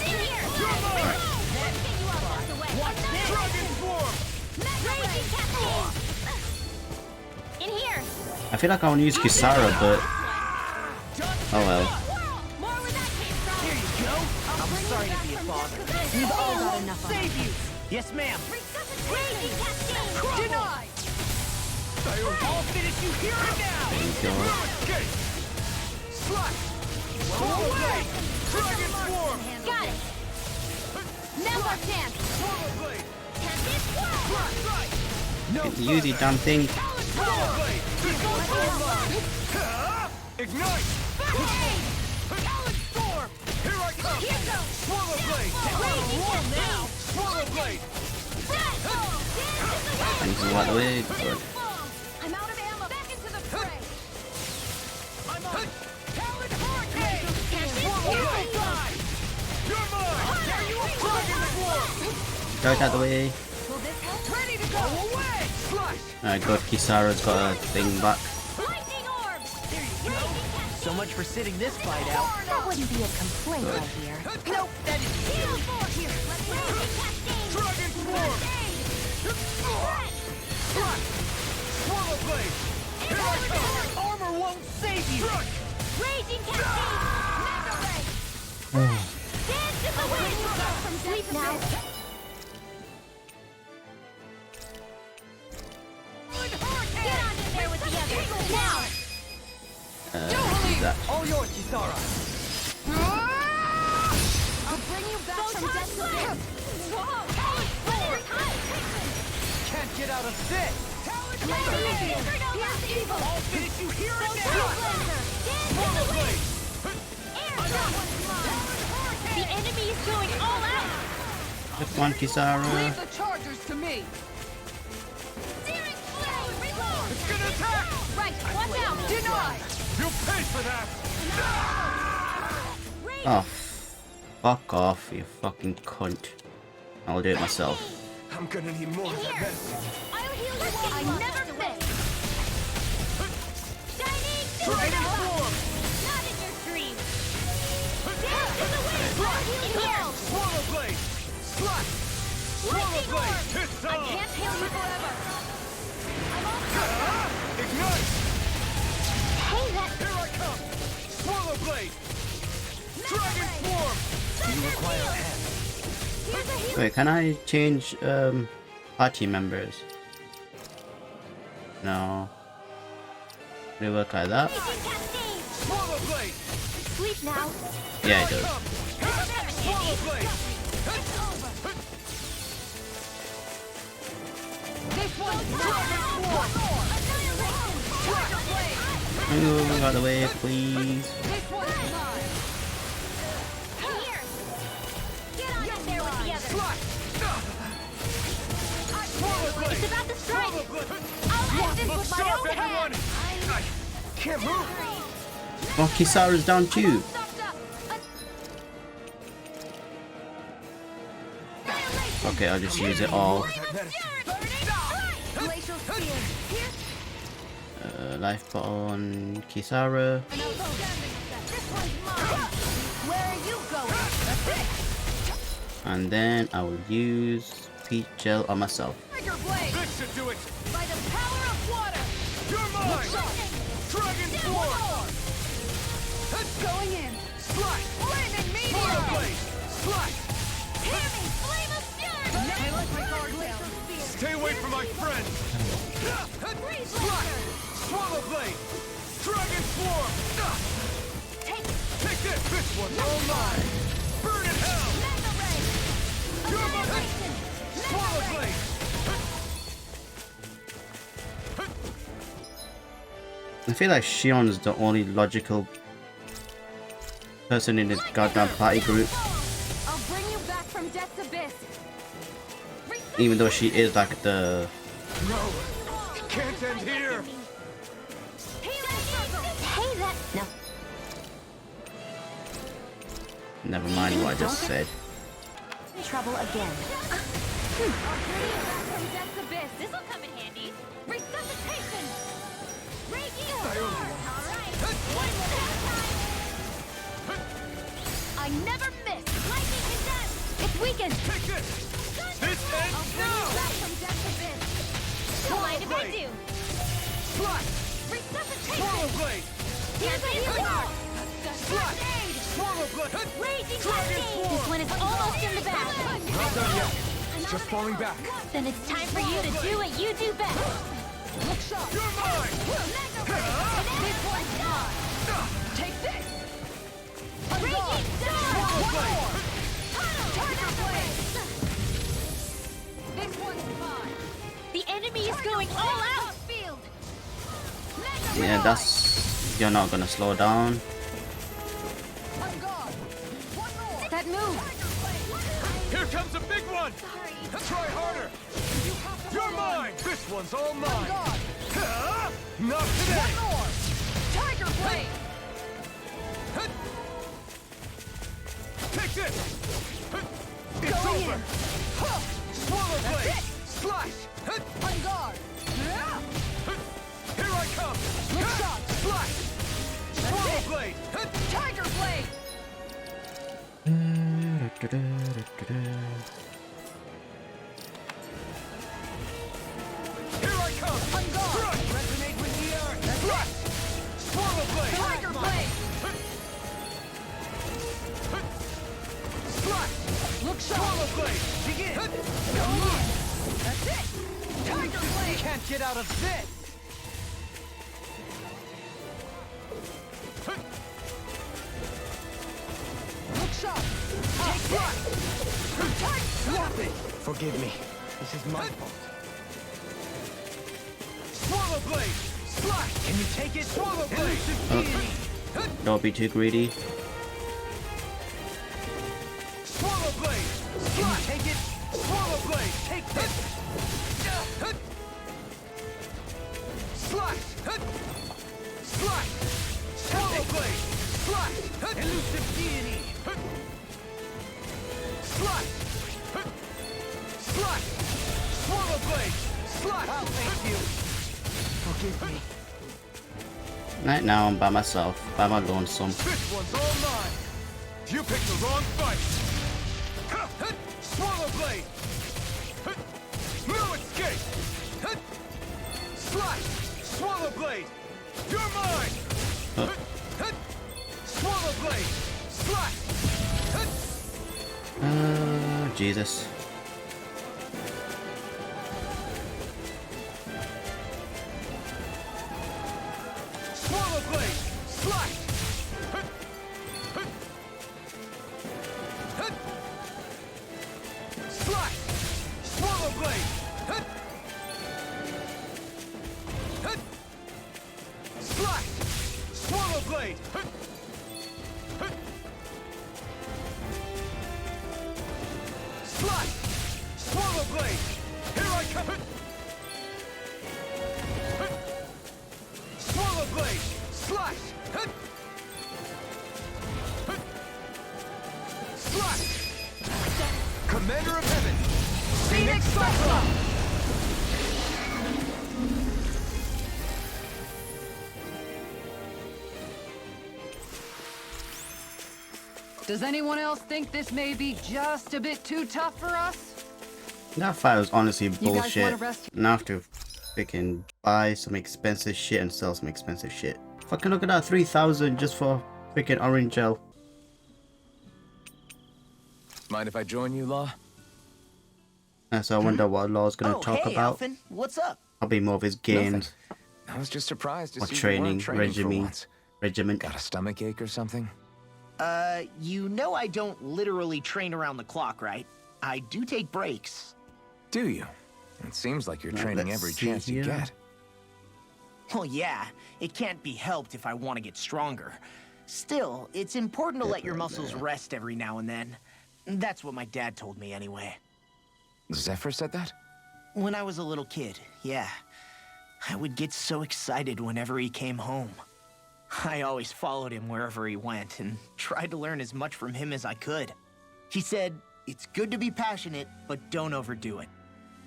In here! Get you all out the way! Dragon form! Raging cascade! In here! I feel like I want to use Kisara, but oh well. More where that came from! Here you go! I'm sorry to be a bother. We've all got enough of it. Save you! Yes, ma'am! Raging cascade! Denied! I'll finish you here and now! There you go. Escape! Slash! Away! Dragon form! Got it! Now our chance! Swallow blade! Tempest swirl! Right! Use the damn thing. Swallow blade! This goes online! Ignite! Talon storm! Here I come! Here goes! Swallow blade! Raging cascade! Swallow blade! I need to move out the way. Good. I'm out of ammo! Back into the fray! I'm on! Talon hurricane! Swallow blade! Die! You're mine! Tear you Dragon form! Go out the way. Will this help? Ready to go! Away! Slash! Alright, good. Kisara's got a thing back. Lightning orb! There you go! So much for sitting this fight out. That wouldn't be a complaint, I hear. Nope, that is you. Raging cascade! Mega ray! Dance in the wind! Sleep now! Get on in there with the others! Now! That. All yours, Kisara. I'll bring you back from death to life! Whoa! Can't get out of this. Here's evil! I'll finish you here and Dance in the wind! Air drop! The enemy is going all out! Just one Kisara. Leave the chargers to me. Searing flame! Reload! It's gonna attack. Right, watch out! Deny. You'll pay for that. Oh, fuck off, you fucking cunt. I'll do it myself. I'm gonna need more of that medicine. I'll heal you all. I never miss! Shining Dragon Supernova! form. Not in your dreams! Dance in the wind! In here! Swallow blade. Slash. Swallow Lightning blade. orb! Hit I can't heal you forever! I'm all set! Ignite. Hey, that... Here I come. Swallow blade. Dragon form. You require help. Here's a heal! Wait, can I change party members? No. Will it work like that? Raging cascade! Swallow blade. Sleep now! Yeah, it does. Swallow blade. It's over! This one's Dragon form. Annihilation! Tiger blade! Move out of the way, please. This one's mine. Here! Get on in there with the others! Slash. Swallow blade. It's about to strike! Swallow blade. I'll end this Look with my sharp, own everyone. hand! I can't move. Oh, Kisara's down too. Okay, I'll just use it all. Glacial spear! Here! Life pot on Kisara. This one's mine! Where are you going? And then I will use peach gel on myself. Tiger blade. This should do it. By the power of water! You're mine. Dragon form. Going in. Slash. Flaming Swallow meteor. blade. Slash. Hear me! Flame of fury! I like my guard down. Glacial spear! Stay away from my friend. Freeze Slash. laser! Swallow blade. Dragon form. Take Take this. This one's all mine. Burn in hell. Mega ray! You're my Annihilation! Swallow Mega ray! blade. I feel like Shionne's the only logical person in this goddamn party group, I'll bring you back from death's abyss! even though she is like the No. Can't end here. Hey, that... No. never mind what I just said. Trouble again. I'll bring you back from death's abyss! This'll come in handy! Resuscitation! Raging sword! Alright! I never miss! Lightning condensed! It's weakened! Take this. This I'll ends bring you now. back from death's abyss! Don't mind if I do! Slash. Resuscitation! Swallow blade. Here's a healer! Slash. Swallow blade. Raging Dragon cascade! form. This one is almost in the bag! Not done yet. Just falling back. Then it's time for you to do what you do best! Look sharp. You're mine. This one's mine! Take this. Raging Swallow sword! blade. Tiger blade! This one's mine. The enemy is going all out! Field! Yeah, that's you're not gonna slow down. On guard. One more. That move! Here comes a big one. Try harder. You're mine. This one's all mine. guard. Not today. One more. Tiger blade. Take this. It's Going over. in. Swallow blade. it. Slash. On guard. Here I come. Look sharp. Slash. Swallow it. blade. Tiger blade. Here I come. On guard. Resonate with the earth. Slash. Swallow blade. blade! Tiger blade! Slash! Look sharp! Swallow blade! Begin! Go on! That's it! Tiger blade! Can't get out of this! Look sharp! Take that! Tight! Swap it! Forgive me. This is my fault. Swallow blade! Slash! Can you take it? Swallow blade! Don't be too greedy. Swallow blade! Can you take it? Swallow blade! Take this! Slash! Slash! Swallow blade! Slash! Elusive deity! Slash! Slash! Swallow blade! Slash! I'll thank you. Forgive me. Right now I'm by myself, by my lonesome. This one's all mine! You picked the wrong fight! Swallow blade! No escape! Slash! Swallow blade! You're mine! Swallow blade! Slash! Jesus. Swallow blade! Slash! Slash! Swallow blade! Slash! Swallow blade! Slash! Swallow blade! Here I come! Swallow blade! Slash! Slash! Commander of Heaven! Phoenix Cyclone! Does anyone else think this may be just a bit too tough for us? That fight was honestly guys bullshit. wanna rest? Now I have to freaking buy some expensive shit and sell some expensive shit. Fucking look at that, 3,000 just for freaking orange gel. Mind if I join you, Law? So I wonder what Law's gonna Oh, talk hey, about. Alphen. What's up? Probably more of his games I was just surprised to or see you training, weren't training for regiment. once. Regiment. Got a stomach ache or something? You know I don't literally train around the clock, right? I do take breaks. Do you? It seems like you're training let's every see chance you here. get. Well, yeah, it can't be helped if I want to get stronger. Still, it's important to let your muscles rest every now and then. That's what my dad told me anyway. Zephyr said that? When I was a little kid, yeah. I would get so excited whenever he came home. I always followed him wherever he went and tried to learn as much from him as I could. He said, it's good to be passionate, but don't overdo it.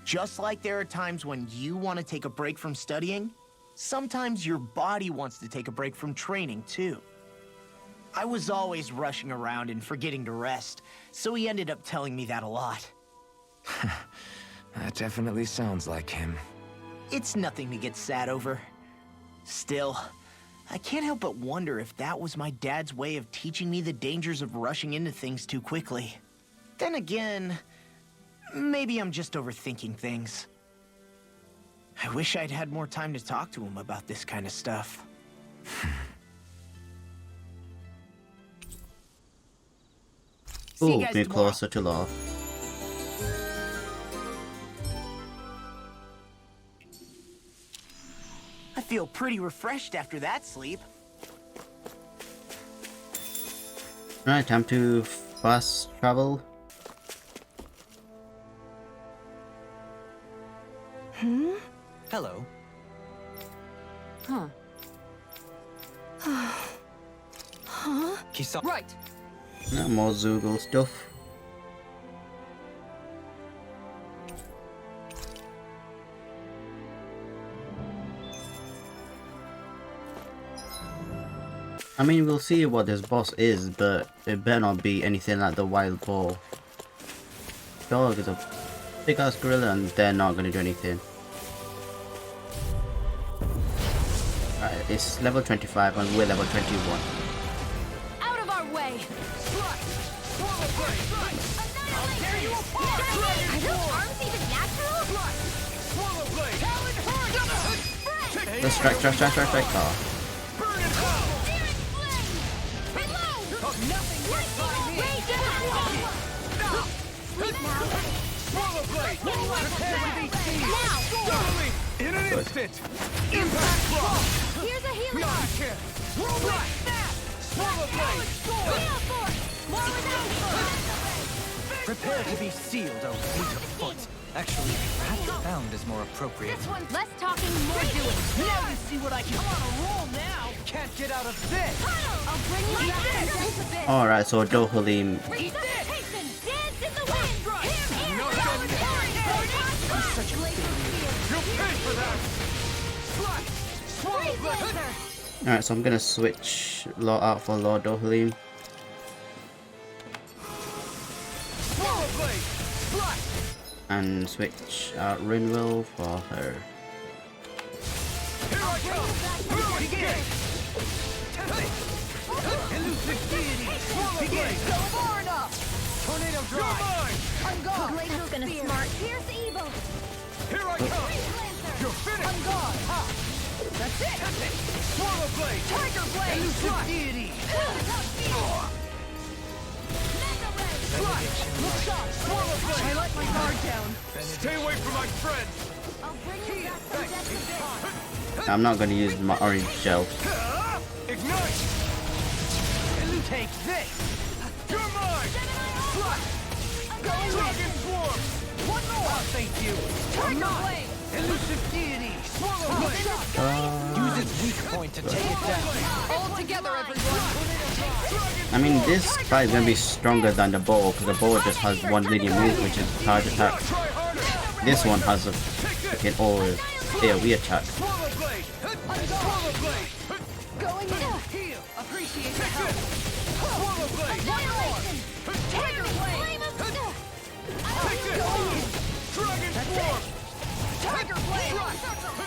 Just like there are times when you want to take a break from studying, sometimes your body wants to take a break from training too. I was always rushing around and forgetting to rest, so he ended up telling me that a lot. That definitely sounds like him. It's nothing to get sad over. Still, I can't help but wonder if that was my dad's way of teaching me the dangers of rushing into things too quickly. Then again, maybe I'm just overthinking things. I wish I'd had more time to talk to him about this kind of stuff. See you Ooh, guys be tomorrow. closer to Law. I feel pretty refreshed after that sleep. Right, time to fast travel. Hello. Huh. Right. More Zoogle stuff. I mean, we'll see what this boss is, but it better not be anything like the wild boar. Dog is a big ass gorilla and they're not gonna do anything. It's level 25 and we're level 21. Out of our way! I'll tear you apart! Are those arms even natural? Let's strike. Oh. Burn it hell! Nothing gets by me! Sleep now! Swallow blade! Prepare to be seized! Now! Totally! In an instant! Impact block! Here's a healing Not arm! a chance! Right! Snap! Swallow blade! Heal force! More without Prepare to be sealed, oh fleet of foot. Actually, perhaps found is more appropriate. This one's less talking, more doing! Now you see what I can... I'm on a roll now! Can't get out of this! I'll bring you back from death's abyss! Alright, so Dohalim. Resuscitation! Dance in the wind! Here, No, power no, story! Such a You'll pay for that! Slash! Swallow blade! Alright, so I'm gonna switch Law out for Lord Dohalim. Swallow blade! Slash! And switch out Rinwell for her. Here I come! Begin! Elusive deity! Swallow blade! Go far enough! Tornado drive! You're mine! I'm gone! Glacial's gonna smart! Pierce evil! Here I come! You're finished! I'm gone! Ha! That's it! Swallow blade! Tiger blade! Elusive deity! Look shot! Swallow blade! I let my guard down! Stay away from my friends! I'll bring you back from death's abyss! I'm not gonna use my orange gel. Ignite! Take this! You're mine! Flush! Dragon swarm! One more! I'll thank you! Tiger blade! Elusive deity! Swallow blade! Use its weak point to take it down. All together, everyone! I mean, this guy is gonna be stronger than the bow because the bow just has one linear move, which is charge attack. This one has a freaking all AoE attack. Swallow blade! Swallow blade! Going in! Heal! Appreciate the help! Swallow blade! Tiger blade! Take this! Dragon swarm! Tiger blade!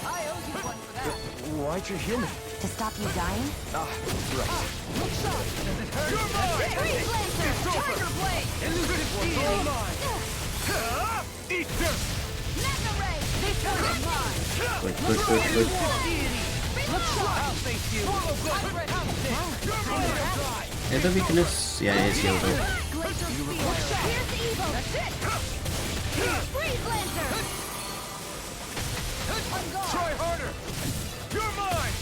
I owe you one for that. Why'd you heal me? To stop you dying? Look shot! Does it hurt? You're mine! It's over! Tiger blade! Elusive deity! All mine! Eat this! Mega ray! This one is mine! Good. Look shot! I'll face you! Swallow blade! You're mine! Yeah, the weakness. Yeah, it is healed up. Glacial spear! Pierce evil! That's it! Freeze lancer! I'm gone! Try harder! You're mine!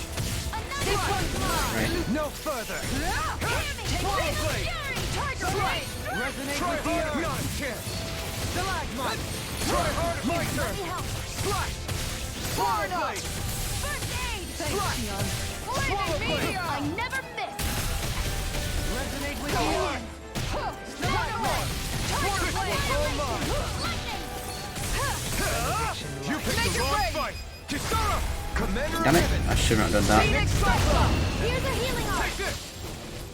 This one's mine! Right. No further! Swallow blade! Tiger blade! Resonate with the earth! Not a chance! Stalagmite! Try harder! My turn! Slash! Swallow blade! First aid! Thanks, Shionne. Flaming meteor! I never miss! Resonate with the earth! Stalagmite! Tiger blade! Lightning! You picked the wrong fight! Kisara! Commander Damn it! Heaven! I should not have done that. Phoenix Cyclops! Here's a healing arm! Take this!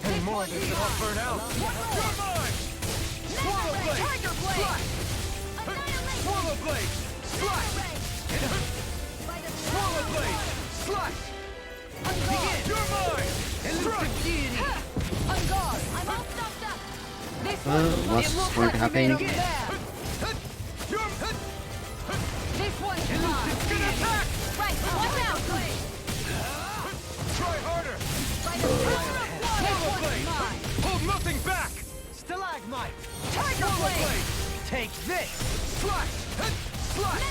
And more of this will not burn out! You're mine! Swallow blade! Tiger blade! Slash! Swallow blade! Slash! Swallow blade! Slash! Begin! You're mine! Elusive deity! I'm gone! I'm all stuffed up! This one! What's going to happen? You're... This one's mine! Elusive attack! Right, watch out! Try harder! This Swallow one's blade! mine! Hold nothing back! Stalagmite! Tiger Swallow blade! blade! Take this! Slash! Slash!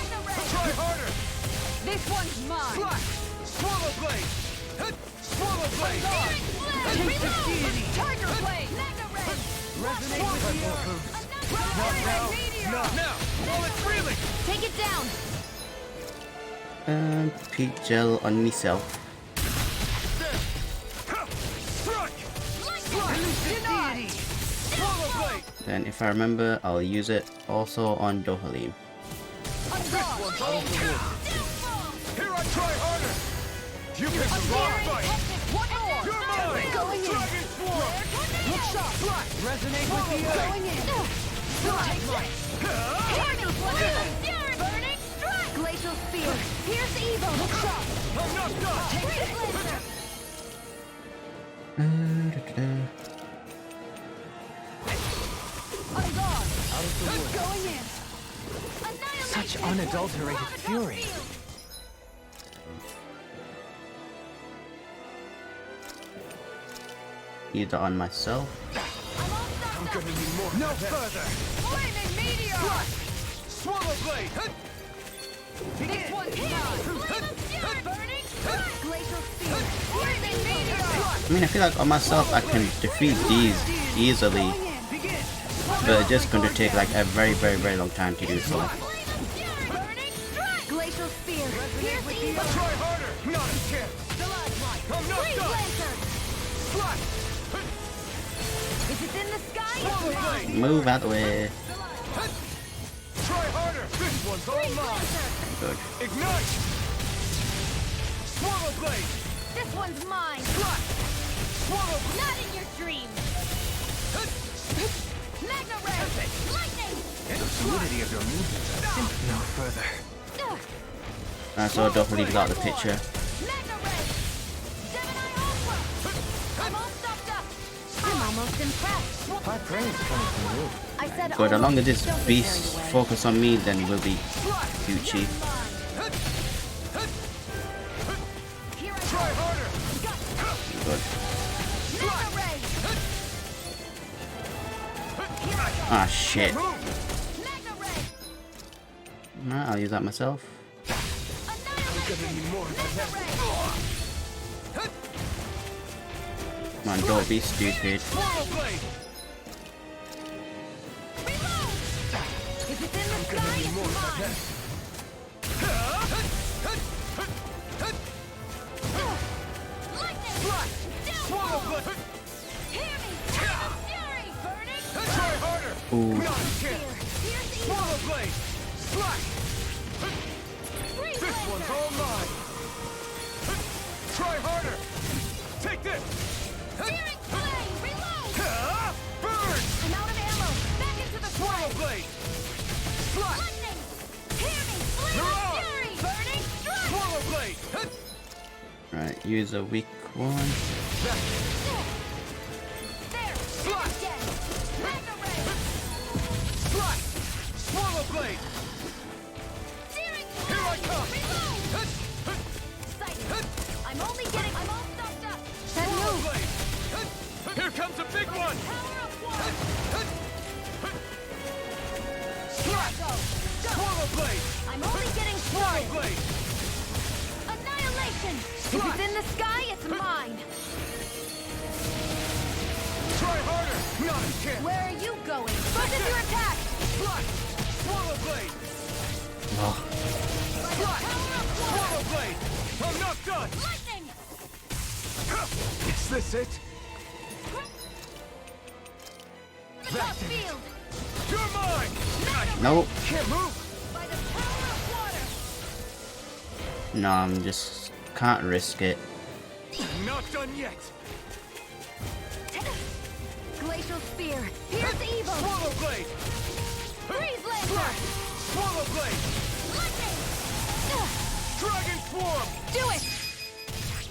Try harder! This one's mine! Slash! Swallow blade! Swallow blade! Elusive deity! Tiger blade! Resonate with the earth! Not now! Not now! While it's reeling! Take it down! Peak gel on myself. Strike! Elusive deity! Swallow blade! Then, if I remember, I'll use it also on Dohalim. Here I try harder! You picked the wrong fight! One more! You're mine! Going in! Dragon swarm! Look shot! Slash! Resonate with the earth! Going in! Burning strike! Glacial spear! Pierce evil! Look shot! I'm not done! I'm gone. Going in. Such unadulterated fury. Either on myself. I'm gonna need more. No further! Flaming meteor. Swallow blade! This one's mine. Burning strike. Glacial spear. Flaming meteor. I mean, I feel like on myself I can defeat these easily, but it's just going to take like a very, very, very long time to do so. Burning strike. Glacial spear. Pierce evil. Try harder! Not a chance! I'm not Freeze done! lancer. Slash! If it's in the sky, Swallow it's mine. blade! Move out the way. Try harder! This one's all Freeze mine! lancer. Good. Ignite! Swallow blade! This one's mine. Slash! Swallow blade! Not in your dreams. Magna ray. Lightning. The fluidity of your movements are simply no further. So I don't really got the picture. Magna ray. Gemini Ultra. I'm all stuffed up. I'm almost impressed. High praise coming from you. I said But as long as almost. this Don't get beast carried away. focus on me, then we'll be Gucci. Here I Try go. harder! Good. Magna ray. Ah, shit. Magna ray. Nah, I'll use that myself. Annihilation. Magna ray. Come on, don't be stupid. Swallow blade! Reload. If it's in the sky, it's mine. Lightning. Swallow blade! Hear me. Flame of fury. Burning. Try harder! Ooh. Not a chance! Pierce evil. Swallow blade! Slash! Freeze This one's lancer. all mine! Try harder! Take this! Searing flame. Reload. Burn! I'm out of ammo. Back into the Swallow fray. blade! Slash! Lightning. Hear me. Flame You're of on. fury. Burning strike. Swallow blade! Right, use a weak one. There. Slash! Again. Magna ray. Slash! Swallow blade! Searing Here I flame. come! Reload. Sight. I'm only getting. I'm all stuffed up. That Swallow move. blade! Here comes a big one! Power of one. Slash! Go. Swallow blade! I'm only getting Swallow started. blade! Annihilation. If it's in the sky, it's mine. Try harder! Not a chance! Where are you going? Focus your attack. Slash! Swallow blade! Oh, Slash! Power of one. Swallow blade! I'm not done! Lightning. Is this it? The top field. You're mine! nope. Can't move! By the power of water. No, I'm just can't risk it. Not done yet! Glacial spear. Pierce evil. Swallow blade! Freeze lancer. Slash! Swallow blade! Lightning. Dragon swarm! Do it.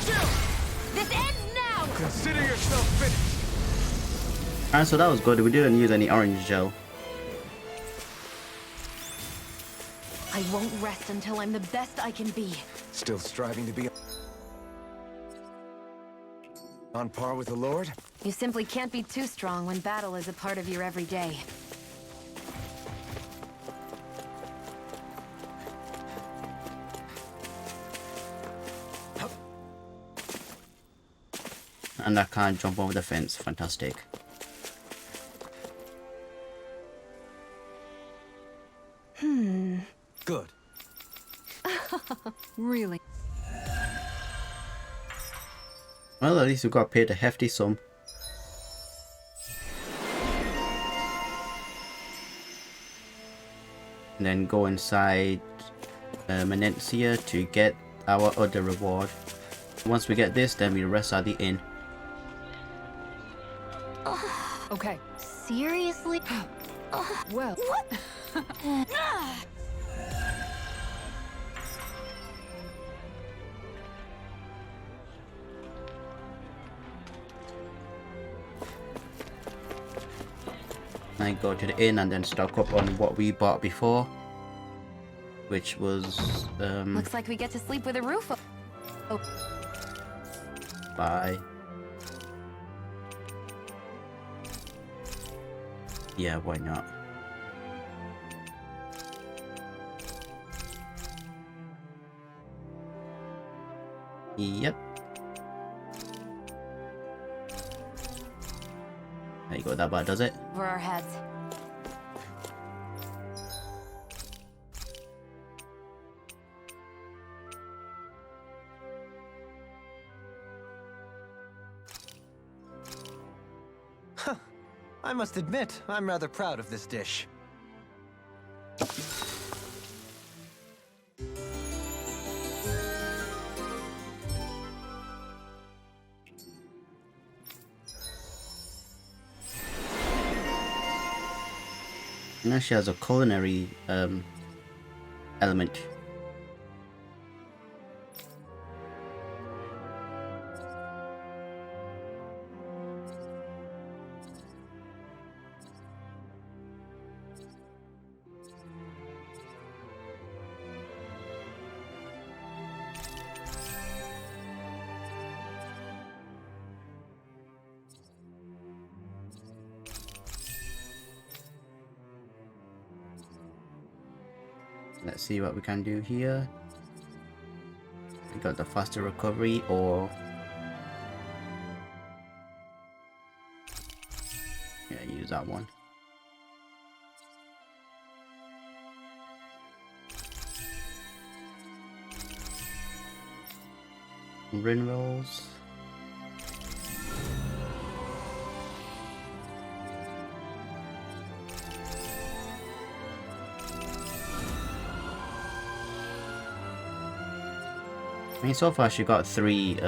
Chill! This ends now. Consider yourself finished! Alright, so that was good. We didn't use any orange gel. I won't rest until I'm the best I can be. Still striving to be on par with the Lord? You simply can't be too strong when battle is a part of your everyday. And I can't jump over the fence. Fantastic. Good. Really? Well, at least we got paid a hefty sum. And then go inside Menencia to get our other reward. Once we get this, then we rest at the inn. Okay. Seriously? Well. What? and go to the inn and then stock up on what we bought before, which was Looks like we get to sleep with a roof. Oh. Bye. Yeah, why not? Yep. There you go, that about does it. Over our heads. I must admit, I'm rather proud of this dish. Now she has a culinary element. Let's see what we can do here. We got the faster recovery, or yeah, use that one. Rin rolls. I mean, so far she got 3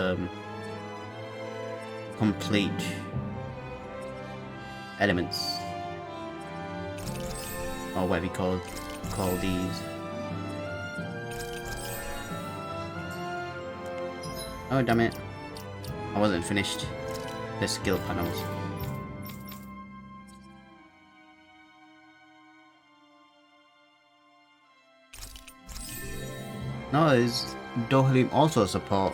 complete elements, or what we call these. Oh damn it! I wasn't finished the skill panels. No, is Dohalim also support?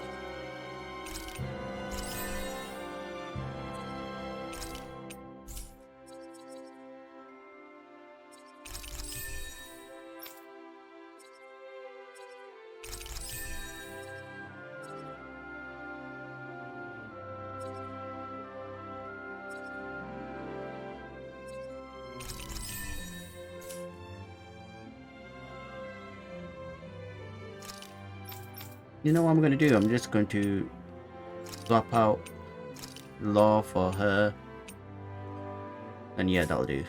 You know what I'm going to do? I'm just going to swap out Law for her. And yeah, that'll do.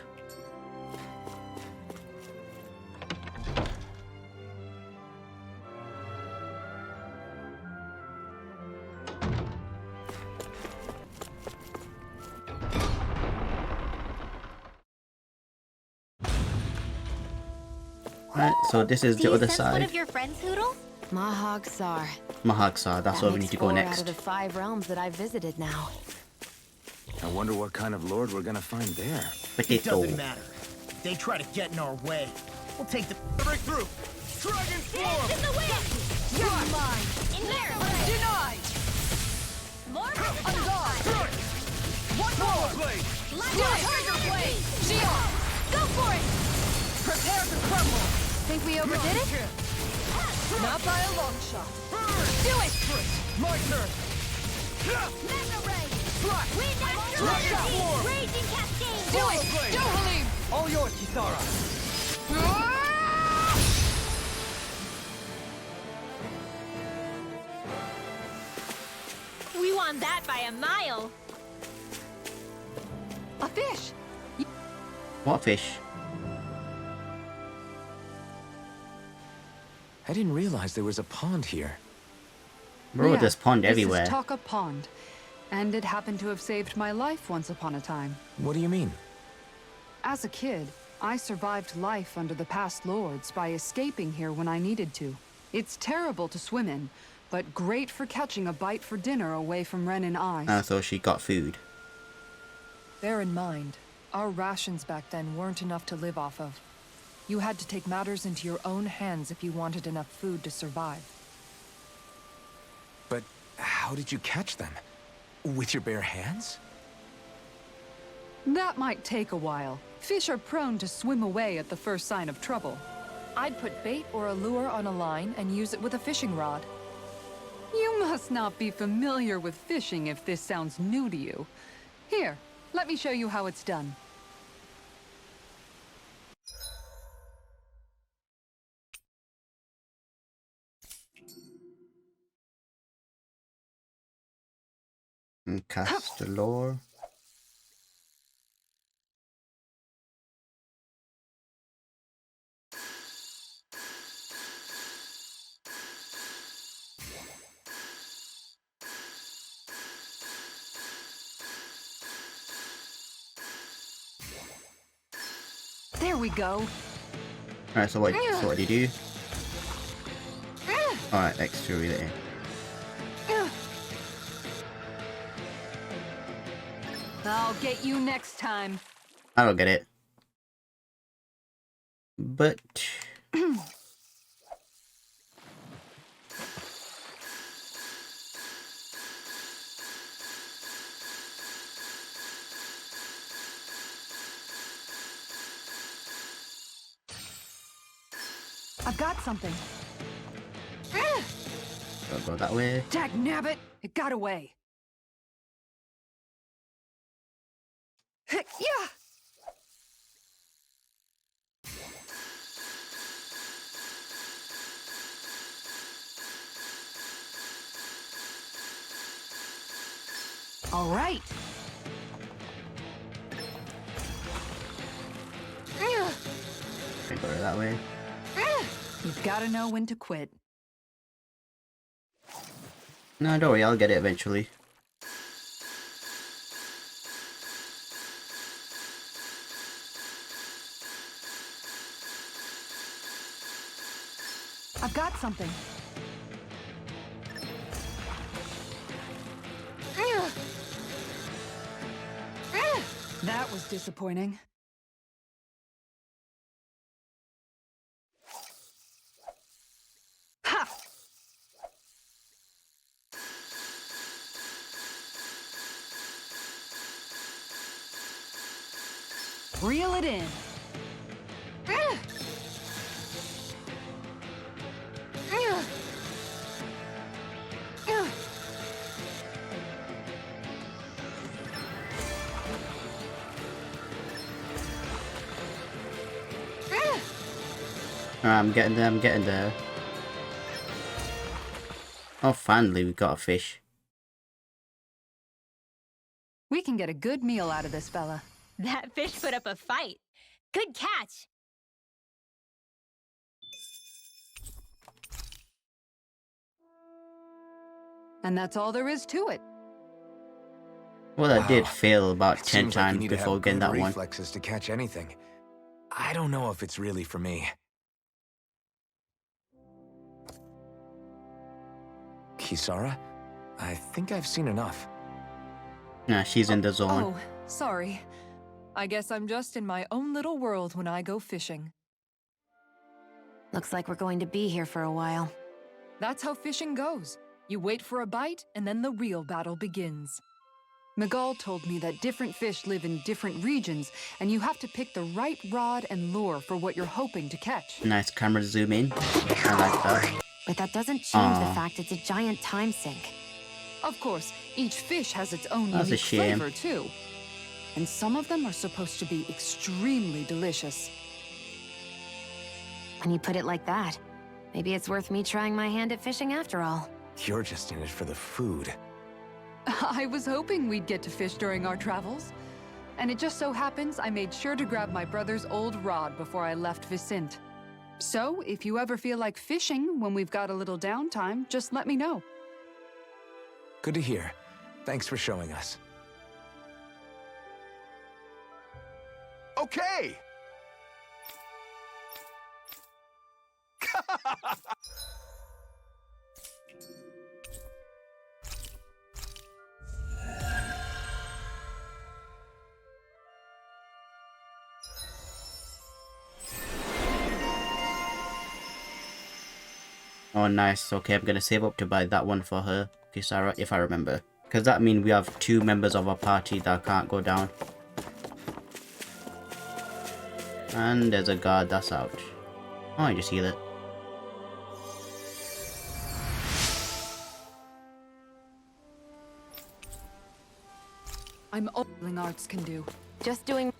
Right, so this is the other side. One of your friends, Hoodle? Mahag-Sar. Mahag-Sar, that's where we need to go 4 next. out of the 5 realms that I've visited now. I wonder what kind of lord we're gonna find there. It Potato. doesn't matter. If they try to get in our way, we'll take the Breakthrough! Dragon form! In the wind! You're mine! In here! Denied! Lord On guard! Strike! One Power more! blade! Do it! Tiger blade! Shionne! Go for it! Prepare to crumble! Think we overdid it? Not by a long shot. Do it! My turn! Mega Ray! Strike! Wind after Dragon form! Raging Cascade! Do it! blade! Dohalim! All yours, Kisara. We won that by a mile! A fish! What fish? I didn't realize there was a pond here. Bro, there's pond this everywhere. is Taka Pond, and it happened to have saved my life once upon a time. What do you mean? As a kid, I survived life under the past lords by escaping here when I needed to. It's terrible to swim in, but great for catching a bite for dinner away from Ren and I. So she got food. Bear in mind, Our rations back then weren't enough to live off of. You had to take matters into your own hands if you wanted enough food to survive. But how did you catch them? With your bare hands? That might take a while. Fish are prone to swim away at the first sign of trouble. I'd put bait or a lure on a line and use it with a fishing rod. You must not be familiar with fishing if this sounds new to you. Here, let me show you how it's done. And cast the lore. There we go. Alright, so what do you do? Alright, extra relay. I'll get you next time. I don't get it. But I've got something. don't go that way. Dagnabbit! It got away. Yeah! All right. Can't go that way. You've got to know when to quit. No, don't worry, I'll get it eventually. I've got something. That was disappointing. Ha! Reel it in. I'm getting there, I'm getting there. Oh, finally we got a fish. We can get a good meal out of this fella. That fish put up a fight. Good catch. And that's all there is to it. Well, I did fail about It 10 seems like you times need to before have getting good that one. reflexes to catch anything. I don't know if it's really for me. Kisara? I think I've seen enough. Nah, she's in the zone. Oh, sorry. I guess I'm just in my own little world when I go fishing. Looks like we're going to be here for a while. That's how fishing goes. You wait for a bite, and then the real battle begins. Miguel told me that different fish live in different regions, and you have to pick the right rod and lure for what you're hoping to catch. Nice camera zoom in. I like that. But that doesn't change the Aw. fact it's a giant time sink. Of course, each fish has its own That's a unique shame. flavor, too. And some of them are supposed to be extremely delicious. When you put it like that, maybe it's worth me trying my hand at fishing after all. You're just in it for the food. I was hoping we'd get to fish during our travels. And it just so happens I made sure to grab my brother's old rod before I left Vicente. So, if you ever feel like fishing when we've got a little downtime, just let me know. Good to hear. Thanks for showing us. Okay! Oh, nice. Okay, I'm gonna save up to buy that one for her, Kisara, if I remember. Because that means we have 2 members of our party that can't go down. And there's a guard that's out. Oh, I just heal it. I'm all healing arts can do. Just doing...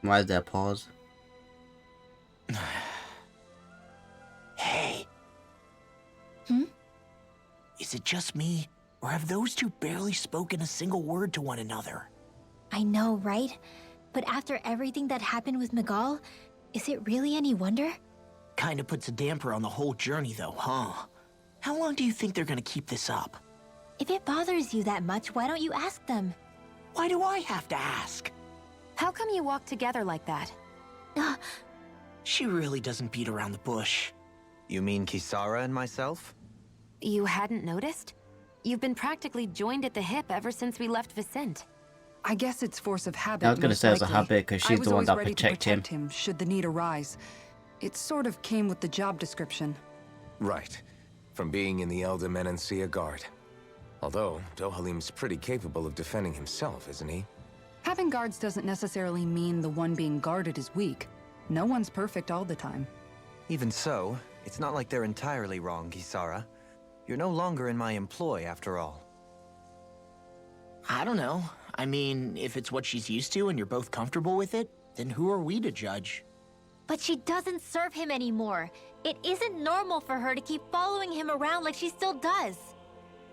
Why is there a pause? Hey. Is it just me, or have those two barely spoken a single word to one another? I know, right? But after everything that happened with Miguel, is it really any wonder? Kinda puts a damper on the whole journey though, huh? How long do you think they're gonna keep this up? If it bothers you that much, why don't you ask them? Why do I have to ask? How come you walk together like that? She really doesn't beat around the bush. You mean Kisara and myself? You hadn't noticed? You've been practically joined at the hip ever since we left Vicente. I guess it's force of habit. I was gonna most say it's a likely. habit because she's I was the one always that ready to protects him. should the need arise. It sort of came with the job description. Right. From being in the Elder Menancia Guard. Although, Dohalim's pretty capable of defending himself, isn't he? Having guards doesn't necessarily mean the one being guarded is weak. No one's perfect all the time. Even so, it's not like they're entirely wrong, Kisara. You're no longer in my employ, after all. I don't know. I mean, if it's what she's used to and you're both comfortable with it, then who are we to judge? But she doesn't serve him anymore. It isn't normal for her to keep following him around like she still does.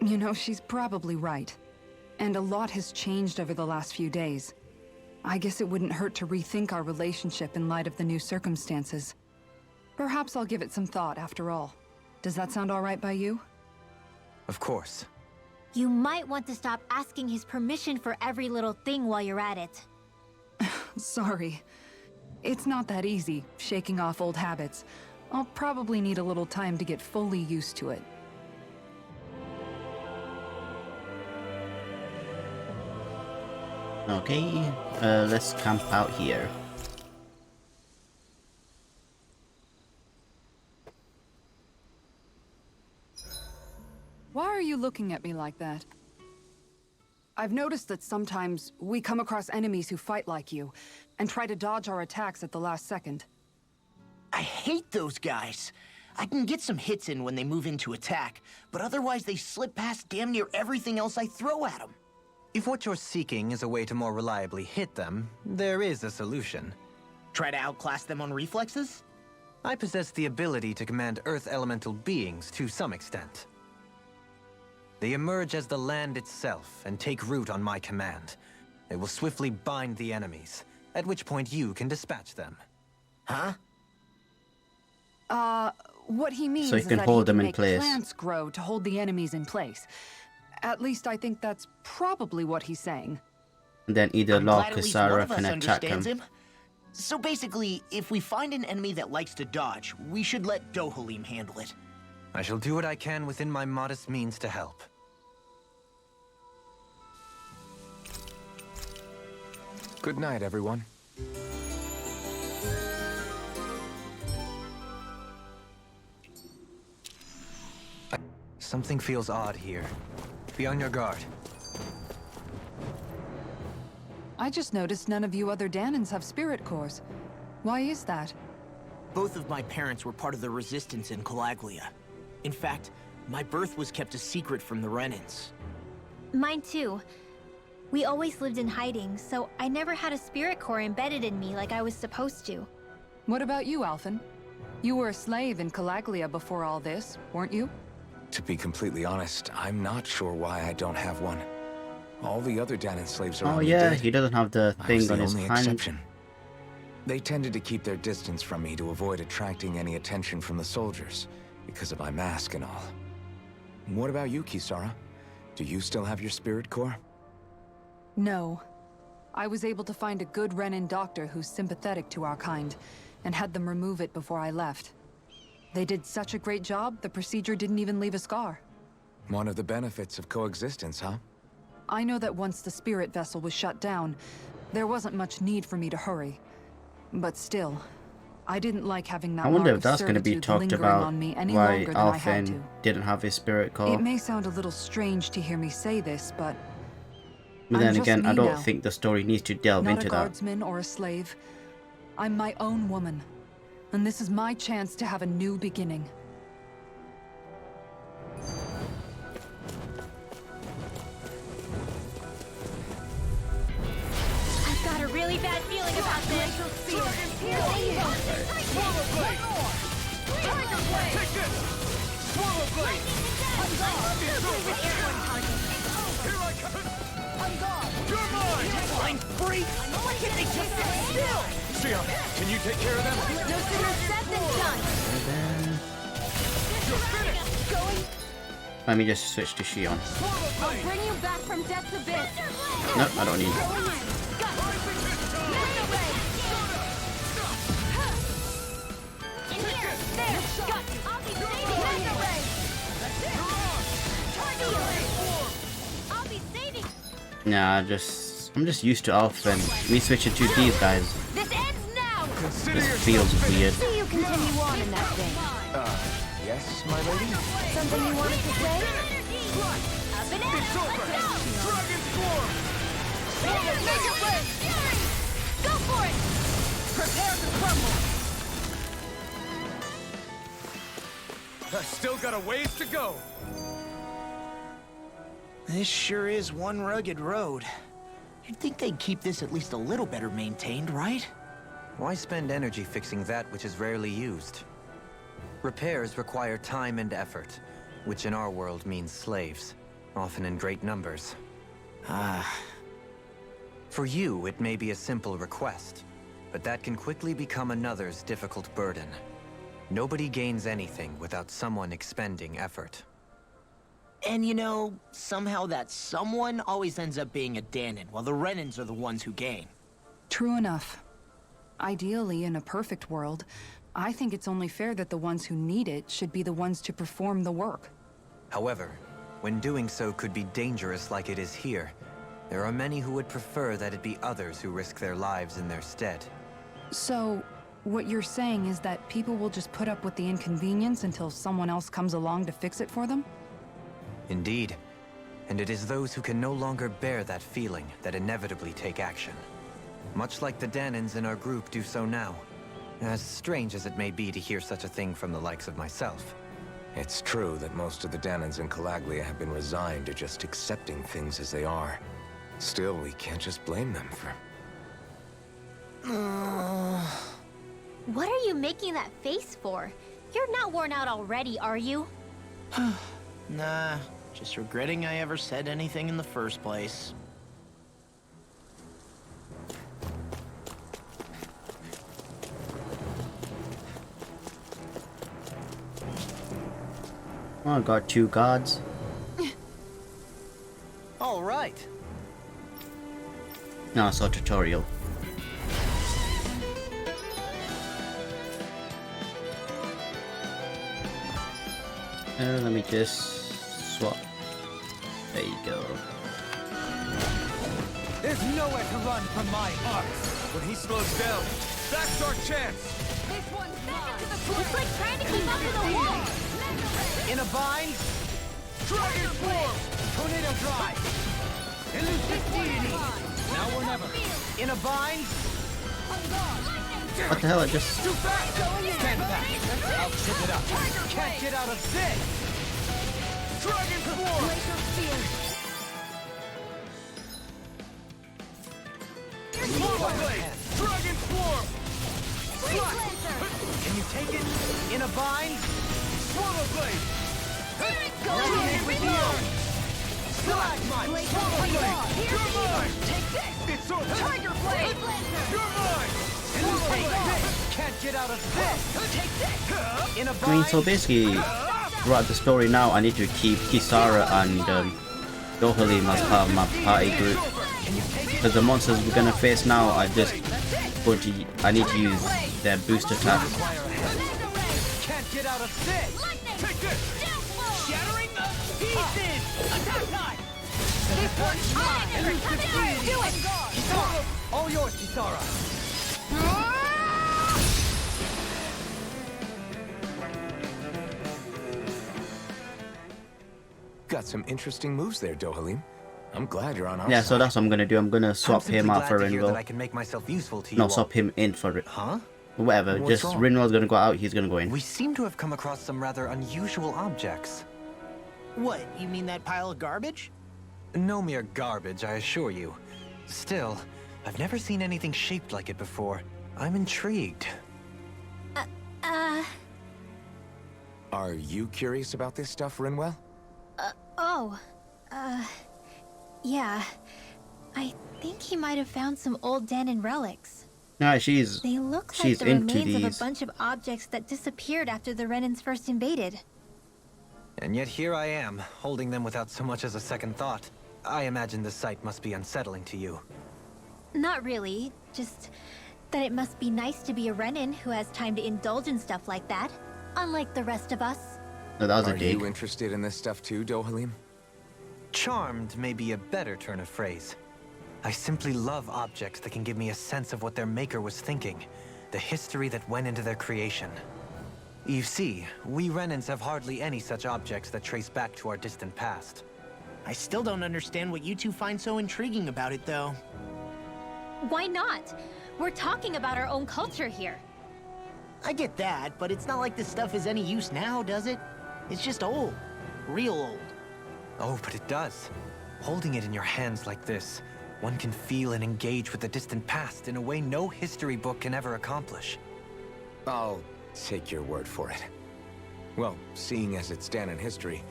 You know, she's probably right. And a lot has changed over the last few days. I guess it wouldn't hurt to rethink our relationship in light of the new circumstances. Perhaps I'll give it some thought after all. Does that sound all right by you? Of course. You might want to stop asking his permission for every little thing while you're at it. Sorry. It's not that easy, shaking off old habits. I'll probably need a little time to get fully used to it. Okay, let's camp out here. Why are you looking at me like that? I've noticed that sometimes we come across enemies who fight like you, and try to dodge our attacks at the last second. I hate those guys. I can get some hits in when they move into attack, but otherwise they slip past damn near everything else I throw at them. If what you're seeking is a way to more reliably hit them, there is a solution. Try to outclass them on reflexes? I possess the ability to command Earth elemental beings to some extent. They emerge as the land itself and take root on my command. They will swiftly bind the enemies, at which point you can dispatch them. Huh? What he means So you is can that hold he can them in make place. plants grow to hold the enemies in place. At least I think that's probably what he's saying. And then either I'm Lord glad at least one Kisara of us can attack him. understands him. So basically, if we find an enemy that likes to dodge, we should let Dohalim handle it. I shall do what I can within my modest means to help. Good night, everyone. Something feels odd here. Be on your guard. I just noticed none of you other Danans have spirit cores. Why is that? Both of my parents were part of the resistance in Calaglia. In fact, my birth was kept a secret from the Renans. Mine too. We always lived in hiding, so I never had a spirit core embedded in me like I was supposed to. What about you, Alphen? You were a slave in Calaglia before all this, weren't you? To be completely honest, I'm not sure why I don't have one. All the other Danan slaves around Oh me yeah, did. he doesn't have the I was thing the on his only hand. exception. They tended to keep their distance from me to avoid attracting any attention from the soldiers, because of my mask and all. What about you, Kisara? Do you still have your spirit core? No. I was able to find a good Renin doctor who's sympathetic to our kind, and had them remove it before I left. They did such a great job, the procedure didn't even leave a scar. One of the benefits of coexistence, huh? I know that once the spirit vessel was shut down, There wasn't much need for me to hurry. But still, I didn't like having that I wonder mark if that's of going to be certitude talked lingering about on me any why longer than I had to. Alfin didn't have his spirit core. It may sound a little strange to hear me say this, but But then I'm just again, I me don't now. think the story needs to delve Not into a that. guardsman or a slave. I'm my own woman. And this is my chance to have a new beginning. I've got a really bad feeling about this. Swallow blade! Tiger blade! Take this! Swallow blade! With airborne targets. Here I come! I'm gone! You're mine! Flying freak! Why can't they just sit still? Shionne, can you take care of them? No sooner said than done. You're finished! Going. Let me just switch to Shionne. Swallow blade! Bring you back from death's abyss. No, I don't need it. In here. There. Got. I'll be saving. I'll be saving. Nah, I'm just used to Alpha and me switching to these guys. This ends now. Consider This yourself feels finished. weird. See you continue on in that thing. Yes, my lady? Something you wanted to say? A banana. It's over! Let's go. Dragon form! Make it work. Go for it. Prepare to crumble! I still got a ways to go! This sure is one rugged road. You'd think they'd keep this at least a little better maintained, right? Why spend energy fixing that which is rarely used? Repairs require time and effort, which in our world means slaves, often in great numbers. For you, it may be a simple request, but that can quickly become another's difficult burden. Nobody gains anything without someone expending effort. And you know, somehow that someone always ends up being a Danon, while the Renans are the ones who gain. True enough. Ideally, in a perfect world, I think it's only fair that the ones who need it should be the ones to perform the work. However, when doing so could be dangerous like it is here, there are many who would prefer that it be others who risk their lives in their stead. So, what you're saying is that people will just put up with the inconvenience until someone else comes along to fix it for them? Indeed. And it is those who can no longer bear that feeling that inevitably take action. Much like the Danons in our group do so now. As strange as it may be to hear such a thing from the likes of myself. It's true that most of the Danons in Calaglia have been resigned to just accepting things as they are. Still, we can't just blame them for... What are you making that face for? You're not worn out already, are you? Nah, just regretting I ever said anything in the first place. Oh, I got 2 gods. All right. No, it's a tutorial. Let me just swap. There you go. There's nowhere to run from my arc! When he slows down, that's our chance! This one's mine. It's like trying to keep up with a wall. In a bind, Dragon form! tornado drive. Elusive deity. Now or never! In a bind, What the hell? I just... Too fast! Stand back! I'll trip it up! can't get out of this. Dragon form! Swallow blade! Dragon form! Can you take it? In a bind, Swallow blade! resonate with the earth. Stalagmite! Swallow blade! You're mine! Take this. It's over! Tiger blade. You're mine! Take this. Can't get out of this. Take this. In a I mean, bind. so basically, throughout the story now, I need to keep Kisara and Dohalim as part of my party group. Because the monsters we're gonna face now are just... I need to use their boost attacks. Can't get out of this. Take this! Shattering the pieces. Attack time. Do it! Kisara! All yours, Kisara! Got some interesting moves there, Dohalim. I'm glad you're on our Yeah, side. so that's what I'm gonna do. I'm gonna swap I'm him out for simply glad to hear that I Rinwell. can make myself useful to you No, all. swap him in for it. Huh? Whatever. What's Just wrong? Rinwell's gonna go out. He's gonna go in. We seem to have come across some rather unusual objects. What, you mean that pile of garbage? No mere garbage, I assure you. Still, I've never seen anything shaped like it before. I'm intrigued. Are you curious about this stuff, Rinwell? Yeah. I think he might have found some old Danon relics. Nah, she's They look like she's the into remains of a these. bunch of objects that disappeared after the Renans first invaded. And yet here I am, holding them without so much as a second thought. I imagine the sight must be unsettling to you. Not really, just that it must be nice to be a Renan who has time to indulge in stuff like that, unlike the rest of us. No, that was a Are dig. you interested in this stuff too, Dohalim? Charmed may be a better turn of phrase. I simply love objects that can give me a sense of what their maker was thinking, the history that went into their creation. You see, we Renans have hardly any such objects that trace back to our distant past. I still don't understand what you two find so intriguing about it, though. Why not? We're talking about our own culture here. I get that, but it's not like this stuff is any use now, does it? It's just old. Real old. Oh, but it does. Holding it in your hands like this, one can feel and engage with the distant past in a way no history book can ever accomplish. I'll take your word for it. Well, seeing as it's Danon history,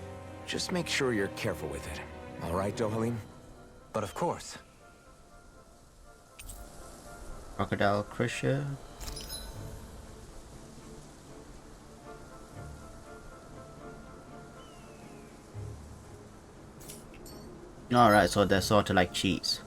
just make sure you're careful with it. All right, Dohalim? But of course. Crocodile Crusher. Alright, so they're sort of like cheats.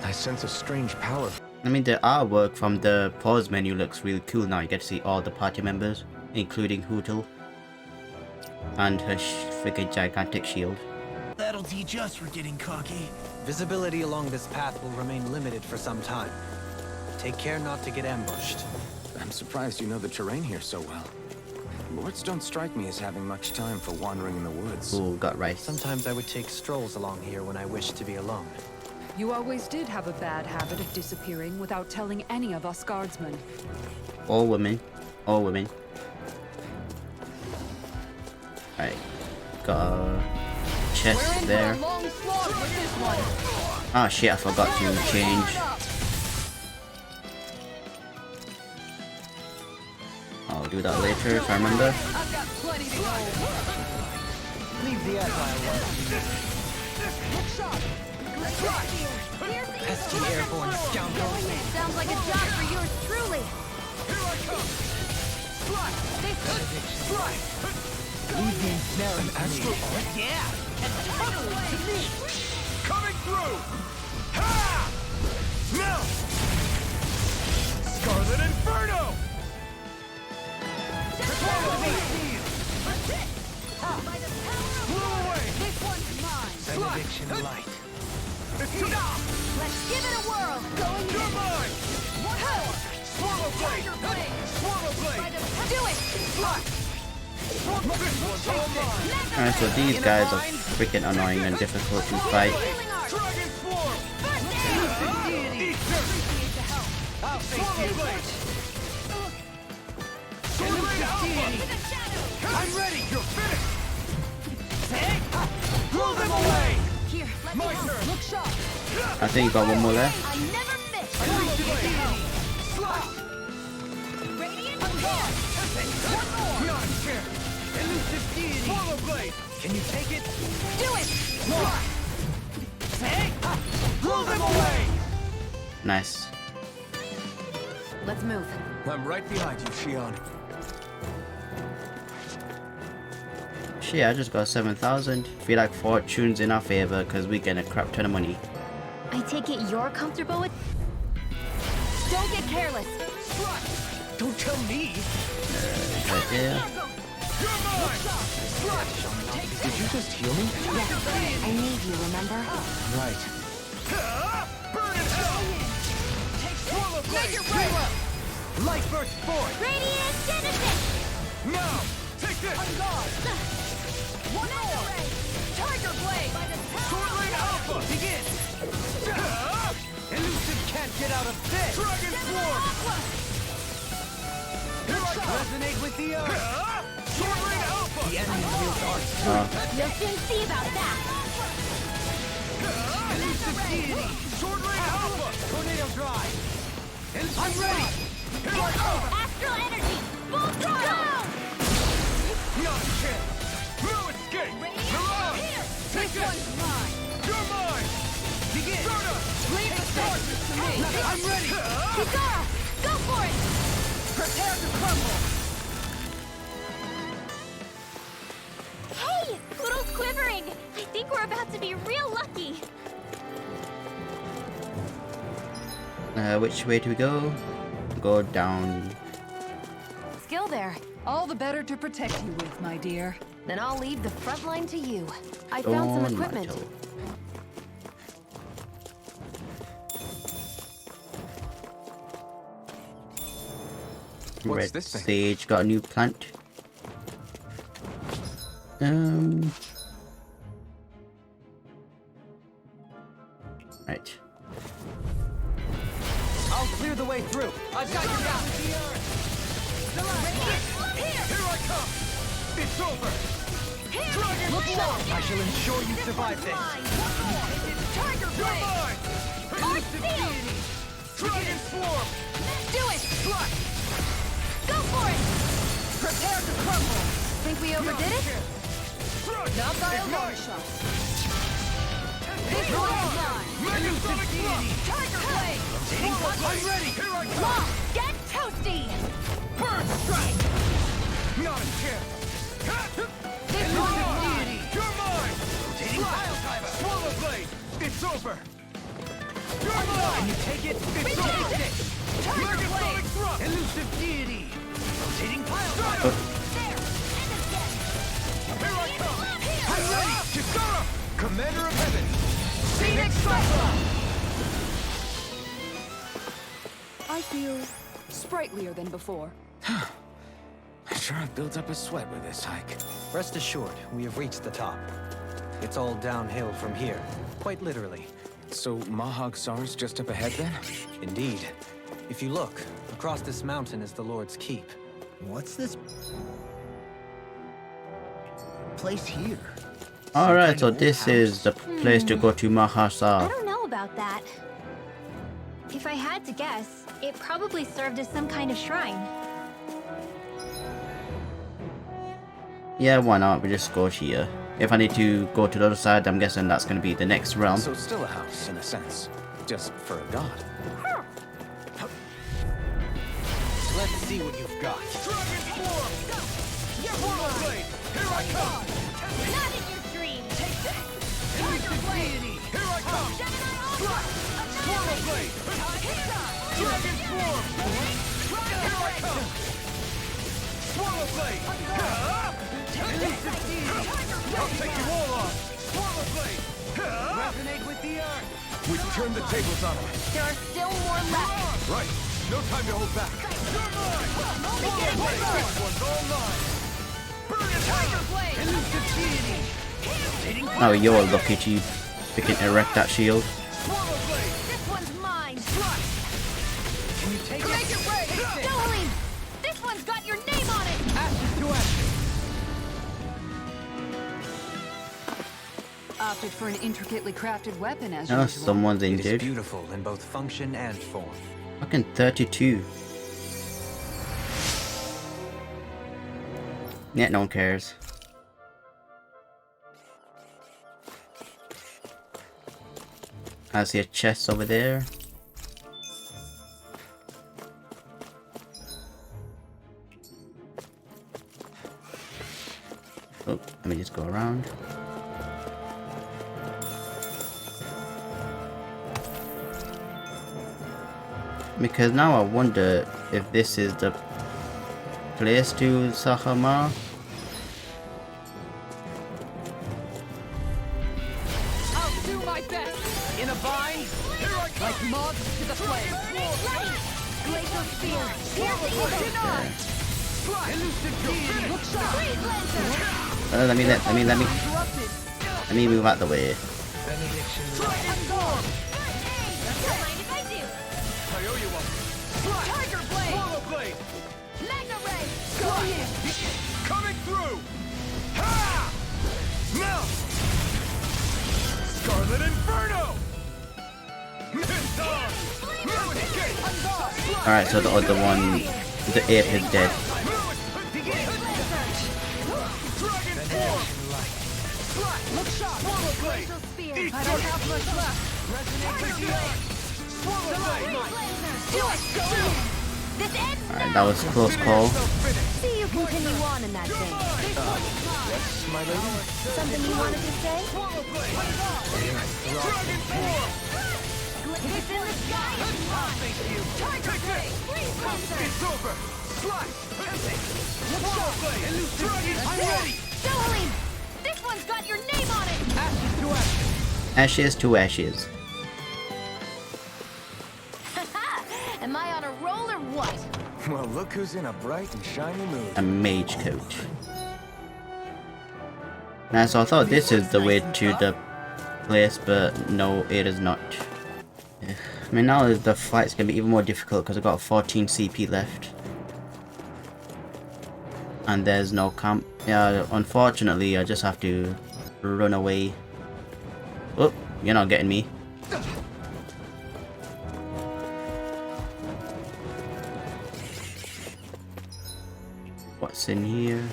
I sense a strange power. I mean, the artwork from the pause menu looks really cool now. You get to see all the party members, including Hootle. And her freaking gigantic shield. That'll teach us for getting cocky. Visibility along this path will remain limited for some time. Take care not to get ambushed. I'm surprised you know the terrain here so well. Lords don't strike me as having much time for wandering in the woods. Ooh, got rice. Sometimes I would take strolls along here when I wished to be alone. You always did have a bad habit of disappearing without telling any of us guardsmen. All women. All women. Alright. Got a chest there. Ah shit, I forgot to change. I'll do that later if I remember. I've got plenty to go. Leave the agile pesky airborne scoundrel. Sounds like a job for yours truly. Here I come! Strike! Leave the ensnaring to me. Yeah! And totally to me! Coming through! Ha! Now! Scarlet Inferno! Blow away! This one's mine. Benediction light. It's too long! Let's give it a whirl. Going You're mine! One more. Swallow blade! Swallow blade! Do it. This one's all mine! Alright, so these guys are freaking annoying and difficult to fight. Dragon Swarm! Eat dirt! I'll Swallow blade! Sword blade alpha! I'm ready! You're finished! Blow them away! Here, let My me help. turn. Look sharp. I think you got one more there. I never miss. Slash! Radiant Not scared! Elusive deity. Swallow blade! Can you take it? Do it. Blow them away! Nice. Let's move. I'm right behind you, Shionne. Shit, I just got 7,000. Feel like fortune's in our favor because we get a crap ton of money. I take it you're comfortable with? Don't get careless. Don't kill me. Right there. You're mine. Did you just heal me? Yes, I need you, remember? Right. Burn in hell. Swallow blade. Life burst forth. Radiant Genesis! Now, take this. One more! Tiger Blade! Sword Lane Alpha. Begin! Elusive can't get out of this! Dragon Swarm. Here I come. Resonate with the earth! Sword Lane Alpha. The enemy wields art. You'll soon see about that! Elusive deity! Sword Lane Alpha. Tornado drive! I'm ready! Here I come. Astral Energy! Full throttle! Not a chance. No escape. Mirage. Take this. You're mine. Begin! Leave the charges to me. I'm ready! Kisara! Go for it! Prepare to crumble! Hey! Little's quivering! I think we're about to be real lucky! Which way do we go? Go down. Skill there. All the better to protect you with, my dear. Then I'll leave the front line to you. I found some equipment. What's Red this thing? Sage got a new plant. Right. I'll clear the way through. I've got your back. Here I come. It's over. Look sharp. I shall ensure you survive this. Tiger You're Blade! mine. Elusive Deity. Dragon Swarm. Do it! Go for it! Prepare to crumble. Think we overdid it? Not by a long shot. Megasonic Thrust. Tiger Blade! I'm ready. Here I come. Lock! Get toasty! Burn strike. Not a chance. Elusive Deity. You're mine. Swallow blade. It's over. You're mine. You take it. It's over. Megasonic Thrust. Elusive deity. Rotating pile Stop. driver. There! And again! Here I come. Here! I'm ready. Kisara. Commander of Heaven. Phoenix Cyclone. I feel sprightlier than before. I sure have built up a sweat with this hike. Rest assured, we have reached the top. It's all downhill from here, quite literally. So Mahag Sar's just up ahead then? Indeed. If you look, across this mountain is the Lord's Keep. What's this place here? Alright, so this is the place to go to I Mahasar. don't know about that. If I had to guess, it probably served as some kind of shrine. Yeah, why not? We just go here. If I need to go to the other side, I'm guessing that's going to be the next realm. So it's still a house, in a sense. Just for a god. Let's see what you've got. Dragon Swarm. Swallow blade. Here I come. Not in your dreams! Elusive Deity. Here I come. Swallow blade. Dragon Swarm. Here I come. Swallow blade. Elusive Deity. I'll take you all on. Swallow blade. Resonate with the earth. We've turned the tables on them. There are still more left! Right. No time to hold back. You're mine. Swallow blade. This one's all mine. Burn it. Tiger Blade! Elusive deity. Oh, you're lucky to freaking erect that shield. Swallow blade. This one's mine! Can you take Make it? it rain! Dohalim! This one's got your name on it! Ashes to ashes. Opted for an intricately crafted weapon as Oh, usual. someone's It is injured. beautiful in both function and form. Fucking 32. Yeah, no one cares. I see a chest over there. Oh, let me just go around. Because now I wonder if this is the place to Sahamar. I'll do my best. In a bind? Here I come! Like moths to the flame. Glacial spear. Denied. Elusive finish. Look sharp. Let me move out the way. Dragon form! Don't mind if I do. I owe you one. Tiger blade. Swallow blade! Magna ray. Going in. Coming through! Ha! Now! Scarlet Inferno! Missile! Mutiny! Alright, so the other one, the ape is dead. Dragon form! Look sharp. Swallow blade! Glacial spear. Eat I don't have much left. Resonate blade! Swallow blade! This ends Alright, that was a close call. See you continue on in that vein. Yes, my lady? Something you wanted to say? Swallow blade! Dragon form! It's in the sky. Take this! It's over! Slash! Swallow blade! Dragon form! Dohalim, this one's got your name on it. Ashes to ashes. Am I on a roll or what? Well, look who's in a bright and shiny mood. A mage coach. Now, so I thought this is the way to the place, but no, it is not. I mean, now the fight's gonna be even more difficult because I've got 14 CP left. And there's no camp. Yeah, unfortunately, I just have to run away. Oh, you're not getting me. What's in here?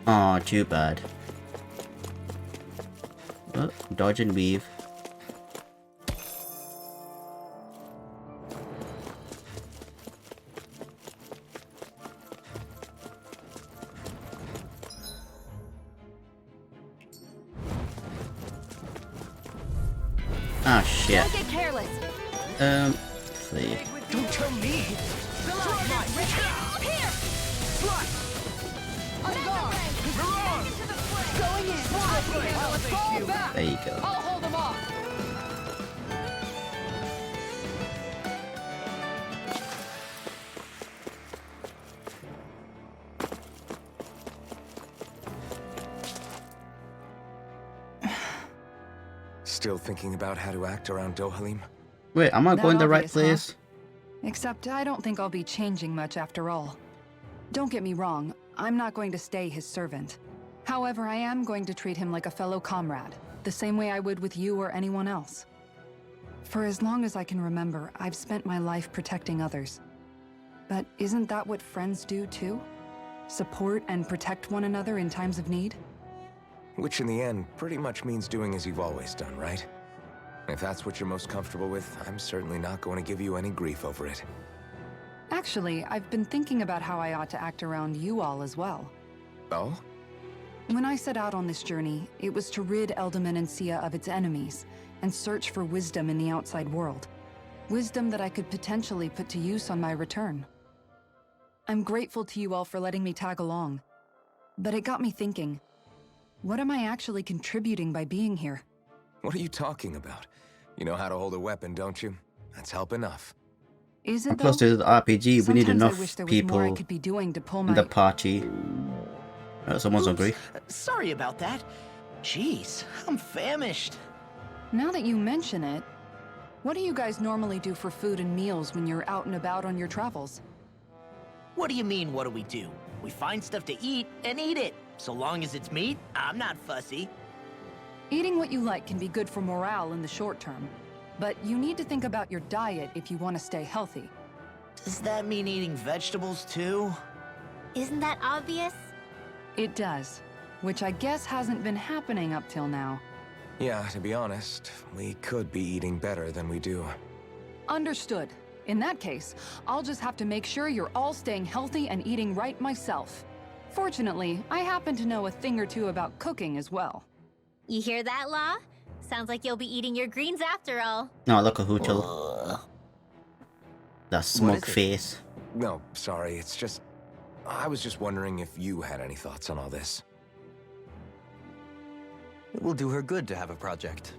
Oh, too bad. Oh, dodge and weave. Ah, shit. Don't get careless. Flee. Don't tell me! Here. Mirage! Going in. Fall back. There you go. I'll hold them off. Still thinking about how to act around Dohalim? Wait, am I That going the right obvious, huh? place? Except I don't think I'll be changing much after all. Don't get me wrong, I'm not going to stay his servant. However, I am going to treat him like a fellow comrade, the same way I would with you or anyone else. For as long as I can remember, I've spent my life protecting others. But isn't that what friends do too? Support and protect one another in times of need? Which in the end pretty much means doing as you've always done, right? If that's what you're most comfortable with, I'm certainly not going to give you any grief over it. Actually, I've been thinking about how I ought to act around you all as well. Oh? When I set out on this journey, it was to rid Eldaman and Sia of its enemies, and search for wisdom in the outside world. Wisdom that I could potentially put to use on my return. I'm grateful to you all for letting me tag along. But it got me thinking, what am I actually contributing by being here? What are you talking about? You know how to hold a weapon, don't you? That's help enough. Is it I'm though? close to the RPG. We need Sometimes I wish enough there was more I people could be doing to pull in my... the party. Someone's Oops. hungry. Sorry about that. Jeez, I'm famished. Now that you mention it, what do you guys normally do for food and meals when you're out and about on your travels? What do you mean, what do we do? We find stuff to eat and eat it. So long as it's meat, I'm not fussy. Eating what you like can be good for morale in the short term, but you need to think about your diet if you want to stay healthy. Does that mean eating vegetables too? Isn't that obvious? It does, which I guess hasn't been happening up till now. Yeah, to be honest, we could be eating better than we do. Understood. In that case, I'll just have to make sure you're all staying healthy and eating right myself. Fortunately, I happen to know a thing or two about cooking as well. You hear that, Law? Sounds like you'll be eating your greens after all. No, look at Hoochel. That smug face. No, sorry, it's just... I was just wondering if you had any thoughts on all this. It will do her good to have a project.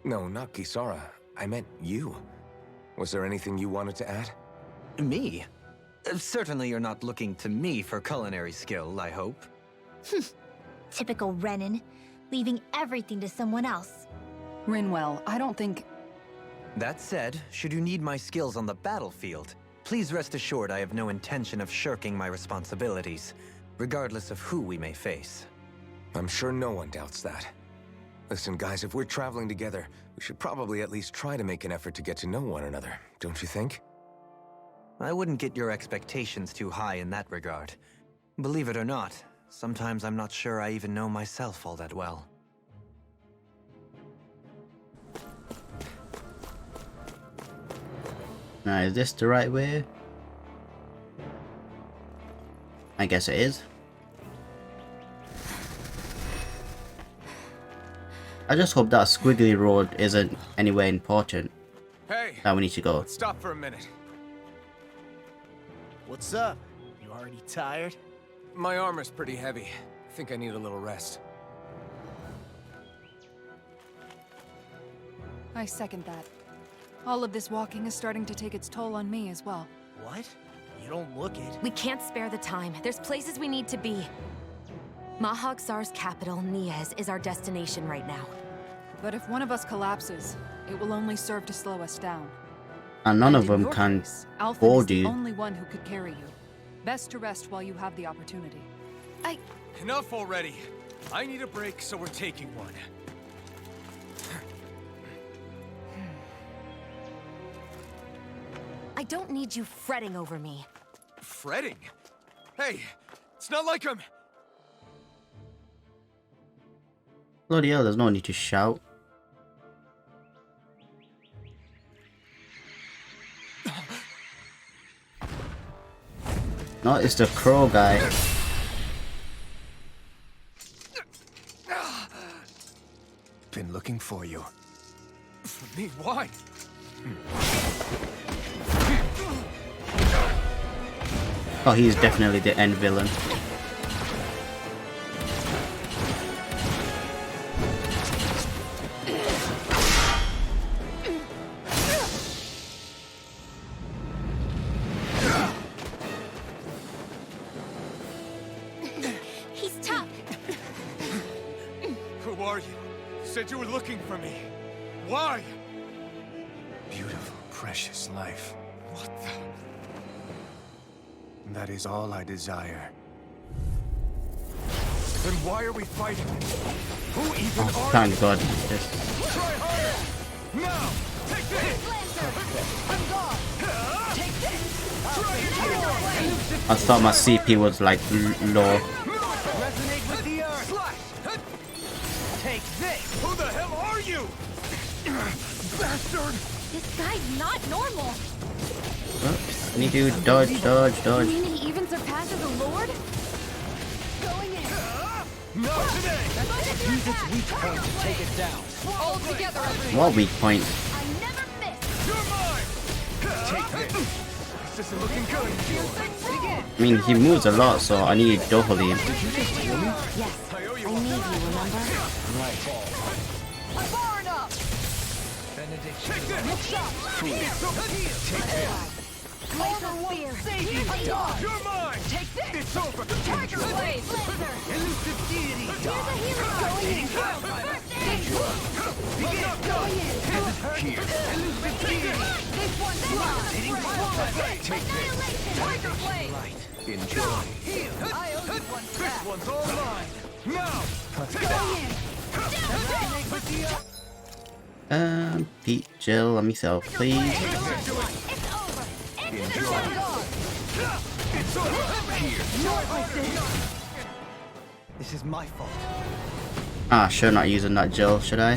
No, not Kisara. I meant you. Was there anything you wanted to add? Me? Certainly you're not looking to me for culinary skill, I hope. Typical Renan, leaving everything to someone else. Rinwell, I don't think... That said, should you need my skills on the battlefield, please rest assured I have no intention of shirking my responsibilities, regardless of who we may face. I'm sure no one doubts that. Listen, guys, if we're traveling together, we should probably at least try to make an effort to get to know one another, don't you think? I wouldn't get your expectations too high in that regard. Believe it or not, sometimes I'm not sure I even know myself all that well. Now, is this the right way? I guess it is. I just hope that squiggly road isn't anywhere important. Hey! That we need to go. Let's stop for a minute. What's up? You already tired? My armor's pretty heavy. I think I need a little rest. I second that. All of this walking is starting to take its toll on me as well. What? You don't look it. We can't spare the time. There's places we need to be. Mahag-Sar's capital, Niez, is our destination right now. But if one of us collapses, it will only serve to slow us down. And none of in them your can case, Alphen board is the you. only one who could carry you. Best to rest while you have the opportunity. Enough already. I need a break, so we're taking one. I don't need you fretting over me. Fretting? Hey, it's not like I'm... Bloody hell, there's no need to shout. No, it's the crow guy. Been looking for you. For me? Why? Oh, he's definitely the end villain. He's tough. Who are you? Said you were looking for me. Why? Beautiful, precious life. What the... That is all I desire. Then why are we fighting? Who even are Thank you? God. Yes. Try harder! Now! Take this! I'm gone. Take this. I thought my CP was like low. Resonate with the earth. Slash. Take this. Who the hell are you? Bastard! This guy's not normal. Oops. I need to dodge, dodge, dodge. You mean he even surpasses a lord? Going in. Not today! Use its weak point to take it down. All together, everyone! What weak point? I never miss. You're mine! Take this! This isn't looking good. I mean, he moves a lot, so I need Dohalim. Yes. I need you, remember? I'm firing up. Look sharp. Order won't save you. I'm gone. You're mine! Take this. It's over! Tiger blade. Elusive deity. Here's a hero. Going in. Going in. Here. Elusive deity. This one's mine. Take this! Tiger blade. Enjoy. Heal. I owe you one This back. one's all mine! Now! Going in. Resonate with the earth. Pete, Jill, and myself, please. It's over. Into the shadows. It's over! Here! This is my fault. Ah, sure, not using that Jill, should I?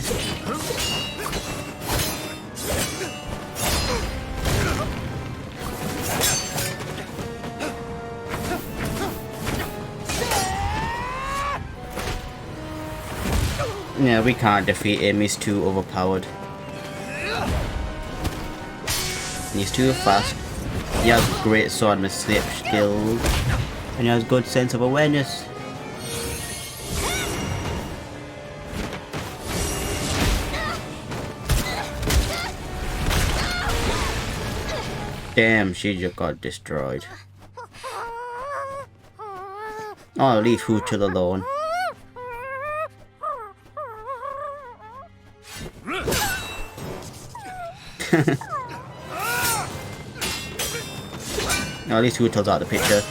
Yeah, we can't defeat him. He's too overpowered. He's too fast. He has great swordsmanship skills. And he has good sense of awareness. Damn, she just got destroyed. I'll leave Hootle alone. At least Hootle's out of the picture.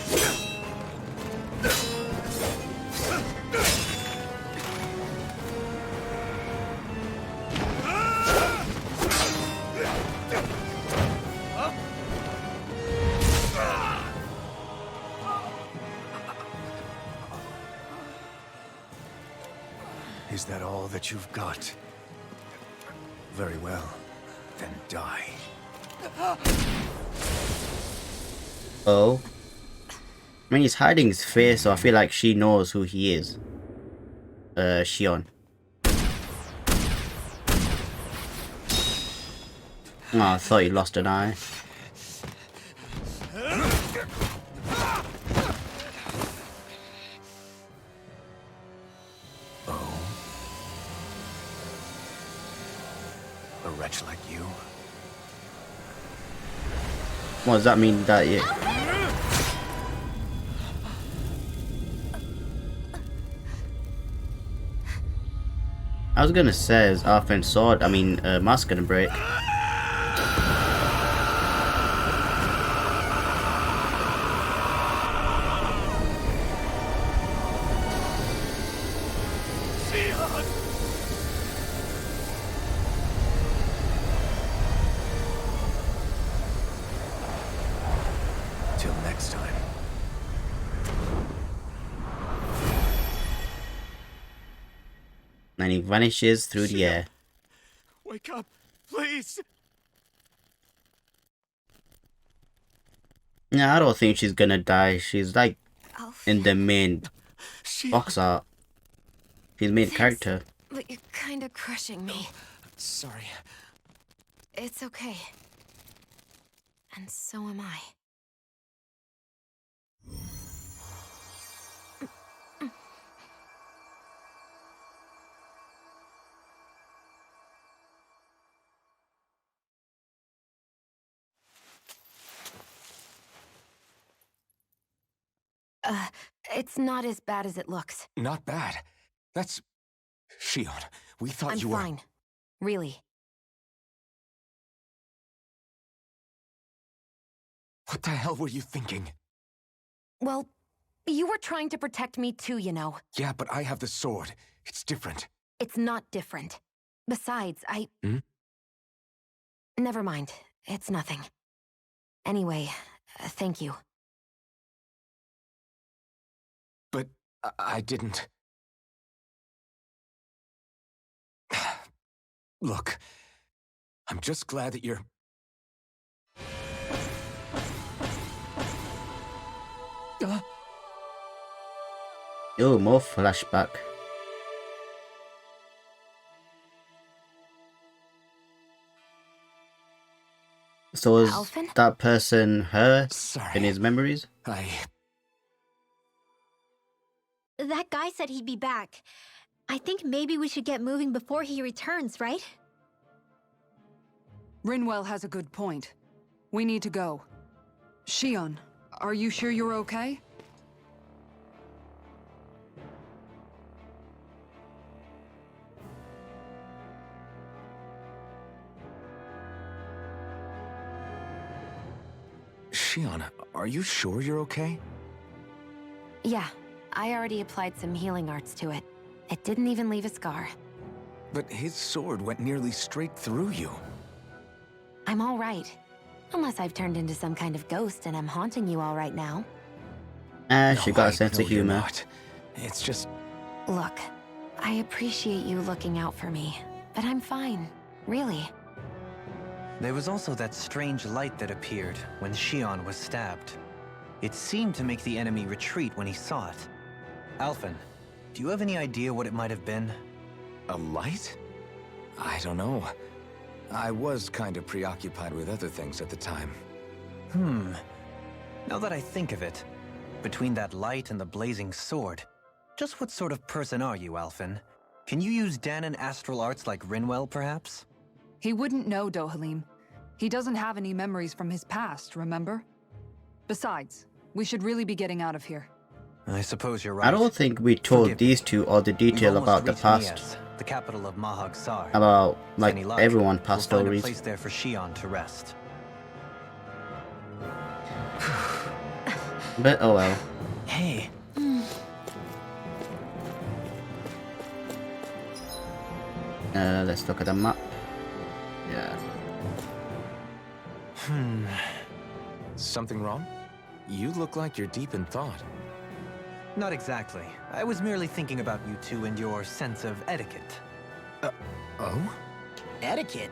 Is that all that you've got? Very well. Then die. Oh. I mean, he's hiding his face, so I feel like she knows who he is. Shionne. Oh, I thought he lost an eye. Oh? A wretch like you? What does that mean that you... I was gonna say, is Arthur's sword, mask gonna break? Till next time. And he vanishes through the air. Wake up, please! Yeah, I don't think she's gonna die. She's like in the main box art. She's the main character. But you're kind of crushing me. Sorry. It's okay. And so am I. It's not as bad as it looks. Not bad. That's... Shionne, we thought I'm you were... fine. Really. What the hell were you thinking? Well, you were trying to protect me too, you know. Yeah, but I have the sword. It's different. It's not different. Besides, Hmm? Never mind. It's nothing. Anyway, thank you. But I didn't... Look, I'm just glad that you're... Oh, more flashback. So is Alphen? that person her Sorry. in his memories? That guy said he'd be back. I think maybe we should get moving before he returns, right? Rinwell has a good point. We need to go. Shionne, are you sure you're okay? Shionne, are you sure you're okay? Yeah, I already applied some healing arts to it. It didn't even leave a scar. But his sword went nearly straight through you. I'm all right. Unless I've turned into some kind of ghost and I'm haunting you all right now. She got a sense of humor. It's just... Look, I appreciate you looking out for me, but I'm fine. Really. There was also that strange light that appeared when Shionne was stabbed. It seemed to make the enemy retreat when he saw it. Alphen, do you have any idea what it might have been? A light? I don't know. I was kind of preoccupied with other things at the time. Now that I think of it, between that light and the blazing sword, just what sort of person are you, Alphen? Can you use Danon astral arts like Rinwell, perhaps? He wouldn't know, Dohalim. He doesn't have any memories from his past, remember? Besides, we should really be getting out of here. I suppose you're right. I don't think we told Forgive these me. two all the detail We've about the almost reached past. Nias, the capital of Mahag Sar. About, With like, any luck, everyone past we'll find stories. a place there for Shionne to rest. But oh well. Hey, Let's look at the map. Yeah. Something wrong? You look like you're deep in thought. Not exactly. I was merely thinking about you two and your sense of etiquette. Oh? etiquette?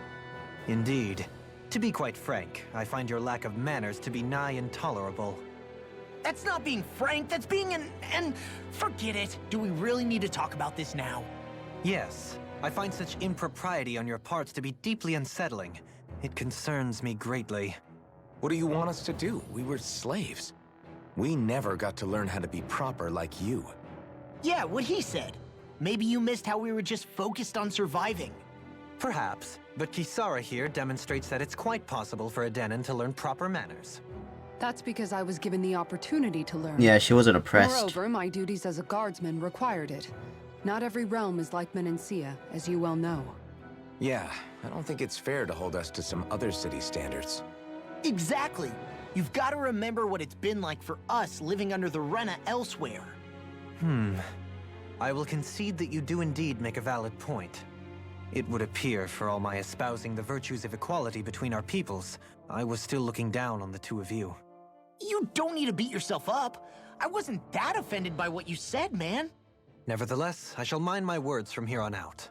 Indeed. To be quite frank, I find your lack of manners to be nigh intolerable. That's not being frank, that's being and forget it. Do we really need to talk about this now? Yes, I find such impropriety on your parts to be deeply unsettling. It concerns me greatly. What do you want us to do? We were slaves. We never got to learn how to be proper like you. Yeah, what he said. Maybe you missed how we were just focused on surviving. Perhaps, but Kisara here demonstrates that it's quite possible for a Denon to learn proper manners. That's because I was given the opportunity to learn. Yeah, she wasn't oppressed. Moreover, my duties as a guardsman required it. Not every realm is like Menancia, as you well know. Yeah, I don't think it's fair to hold us to some other city standards. Exactly. You've got to remember what it's been like for us living under the Rena elsewhere. I will concede that you do indeed make a valid point. It would appear, for all my espousing the virtues of equality between our peoples, I was still looking down on the two of you. You don't need to beat yourself up. I wasn't that offended by what you said, man. Nevertheless, I shall mind my words from here on out.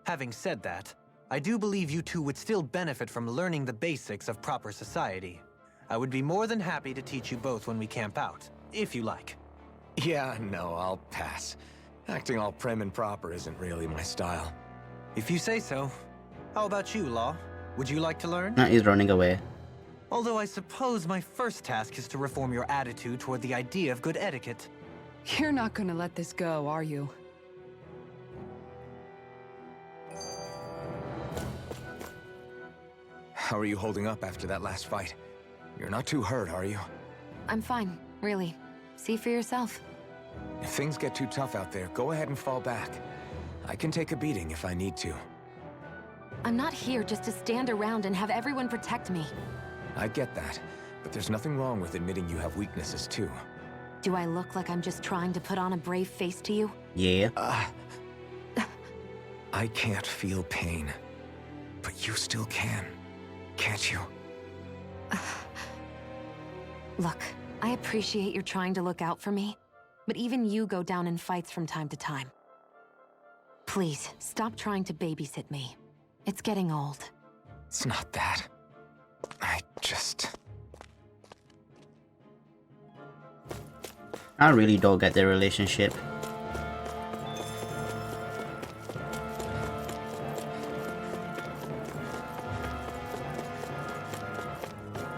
Having said that, I do believe you two would still benefit from learning the basics of proper society. I would be more than happy to teach you both when we camp out, if you like. Yeah, no, I'll pass. Acting all prim and proper isn't really my style. If you say so. How about you, Law? Would you like to learn? Nah, he's running away. Although I suppose my first task is to reform your attitude toward the idea of good etiquette. You're not gonna let this go, are you? How are you holding up after that last fight? You're not too hurt, are you? I'm fine, really. See for yourself. If things get too tough out there, go ahead and fall back. I can take a beating if I need to. I'm not here just to stand around and have everyone protect me. I get that, but there's nothing wrong with admitting you have weaknesses too. Do I look like I'm just trying to put on a brave face to you? Yeah. I can't feel pain, but you still can, can't you? Look, I appreciate you're trying to look out for me, but even you go down in fights from time to time. Please, stop trying to babysit me. It's getting old. It's not that. I really don't get their relationship.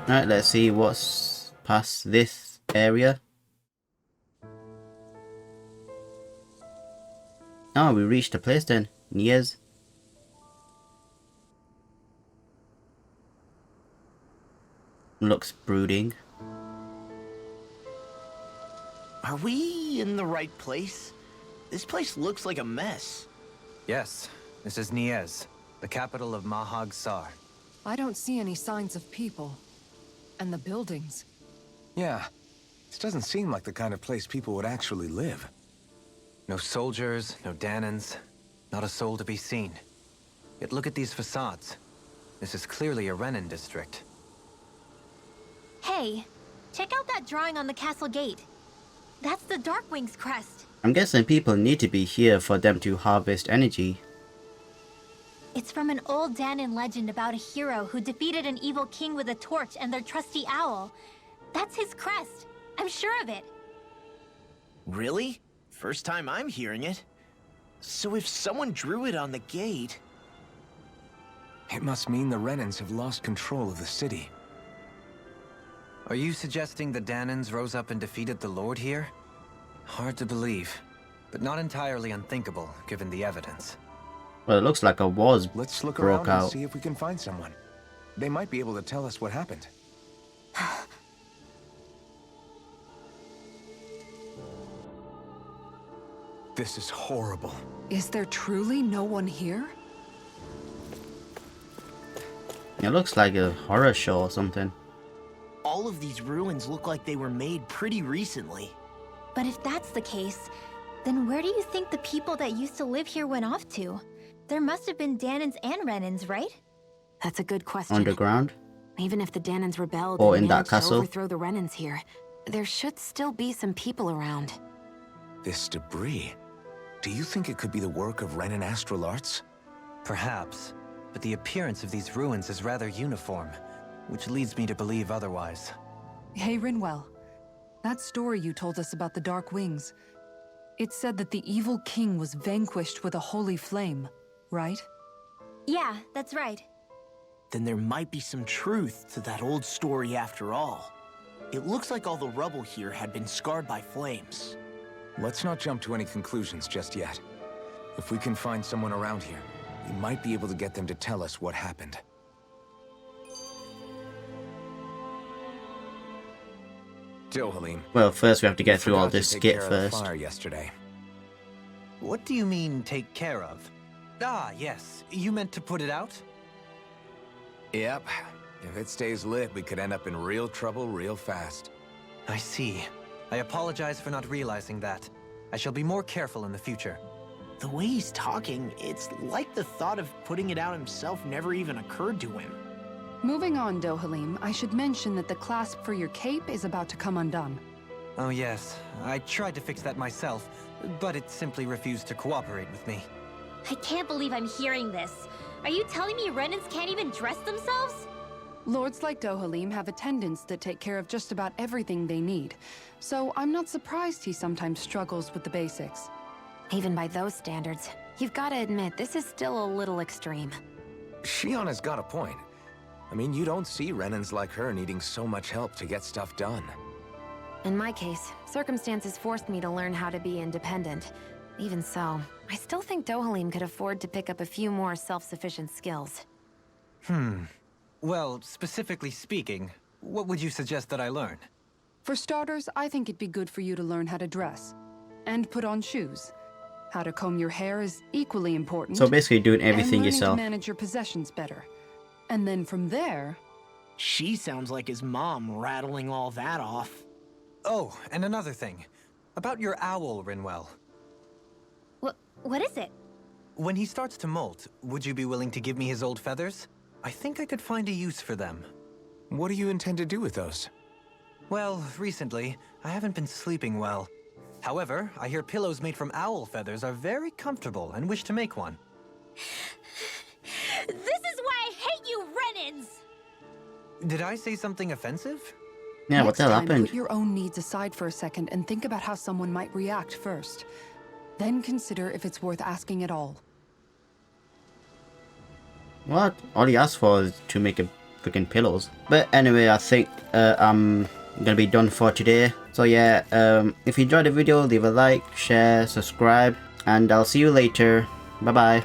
Alright, let's see what's past this area. Oh, we reached a place then. Nias. Looks brooding. Are we in the right place? This place looks like a mess. Yes, this is Nias, the capital of Mahag Sar. I don't see any signs of people. And the buildings. Yeah, this doesn't seem like the kind of place people would actually live. No soldiers, no Danons, not a soul to be seen. Yet look at these facades. This is clearly a Renin district. Hey, check out that drawing on the castle gate. That's the Darkwing's crest. I'm guessing people need to be here for them to harvest energy. It's from an old Danon legend about a hero who defeated an evil king with a torch and their trusty owl. That's his crest. I'm sure of it. Really? First time I'm hearing it. So if someone drew it on the gate... It must mean the Renans have lost control of the city. Are you suggesting the Danans rose up and defeated the Lord here? Hard to believe, but not entirely unthinkable, given the evidence. Well, it looks like a war's Let's look broke around and out. see if we can find someone. They might be able to tell us what happened. This is horrible. Is there truly no one here? It looks like a horror show or something. All of these ruins look like they were made pretty recently. But if that's the case, then where do you think the people that used to live here went off to? There must have been Danans and Renans, right? That's a good question. Underground? Even if the Danans rebelled Or and in that managed to castle? overthrow the Renans here, there should still be some people around. This debris. Do you think it could be the work of Renan astral arts? Perhaps, but the appearance of these ruins is rather uniform, which leads me to believe otherwise. Hey, Rinwell. That story you told us about the Dark Wings. It said that the evil king was vanquished with a holy flame, right? Yeah, that's right. Then there might be some truth to that old story after all. It looks like all the rubble here had been scarred by flames. Let's not jump to any conclusions just yet. If we can find someone around here, we might be able to get them to tell us what happened. Dohalim. Well, first we have to get through all forgot to this take skit care of the first. fire yesterday. What do you mean, take care of? Ah, yes. You meant to put it out? Yep. If it stays lit, we could end up in real trouble real fast. I see. I apologize for not realizing that. I shall be more careful in the future. The way he's talking, it's like the thought of putting it out himself never even occurred to him. Moving on, Dohalim, I should mention that the clasp for your cape is about to come undone. Oh yes, I tried to fix that myself, but it simply refused to cooperate with me. I can't believe I'm hearing this. Are you telling me Renans can't even dress themselves? Lords like Dohalim have attendants that take care of just about everything they need, so I'm not surprised he sometimes struggles with the basics. Even by those standards, you've got to admit this is still a little extreme. Shionne has got a point. I mean, you don't see Renans like her needing so much help to get stuff done. In my case, circumstances forced me to learn how to be independent. Even so, I still think Dohalim could afford to pick up a few more self-sufficient skills. Well, specifically speaking, what would you suggest that I learn? For starters, I think it'd be good for you to learn how to dress. And put on shoes. How to comb your hair is equally important. So basically doing everything and yourself. to manage your possessions better. And then from there... She sounds like his mom rattling all that off. Oh, and another thing. About your owl, Rinwell. What is it? When he starts to molt, would you be willing to give me his old feathers? I think I could find a use for them. What do you intend to do with those? Well, recently, I haven't been sleeping well. However, I hear pillows made from owl feathers are very comfortable and wish to make one. This is why I hate you, Renans! Did I say something offensive? Yeah, what the hell Next time, happened? put your own needs aside for a second and think about how someone might react first. Then consider if it's worth asking at all. What? All he asked for is to make a freaking pillows. But anyway, I think I'm gonna be done for today. So yeah, if you enjoyed the video, leave a like, share, subscribe, and I'll see you later. Bye bye.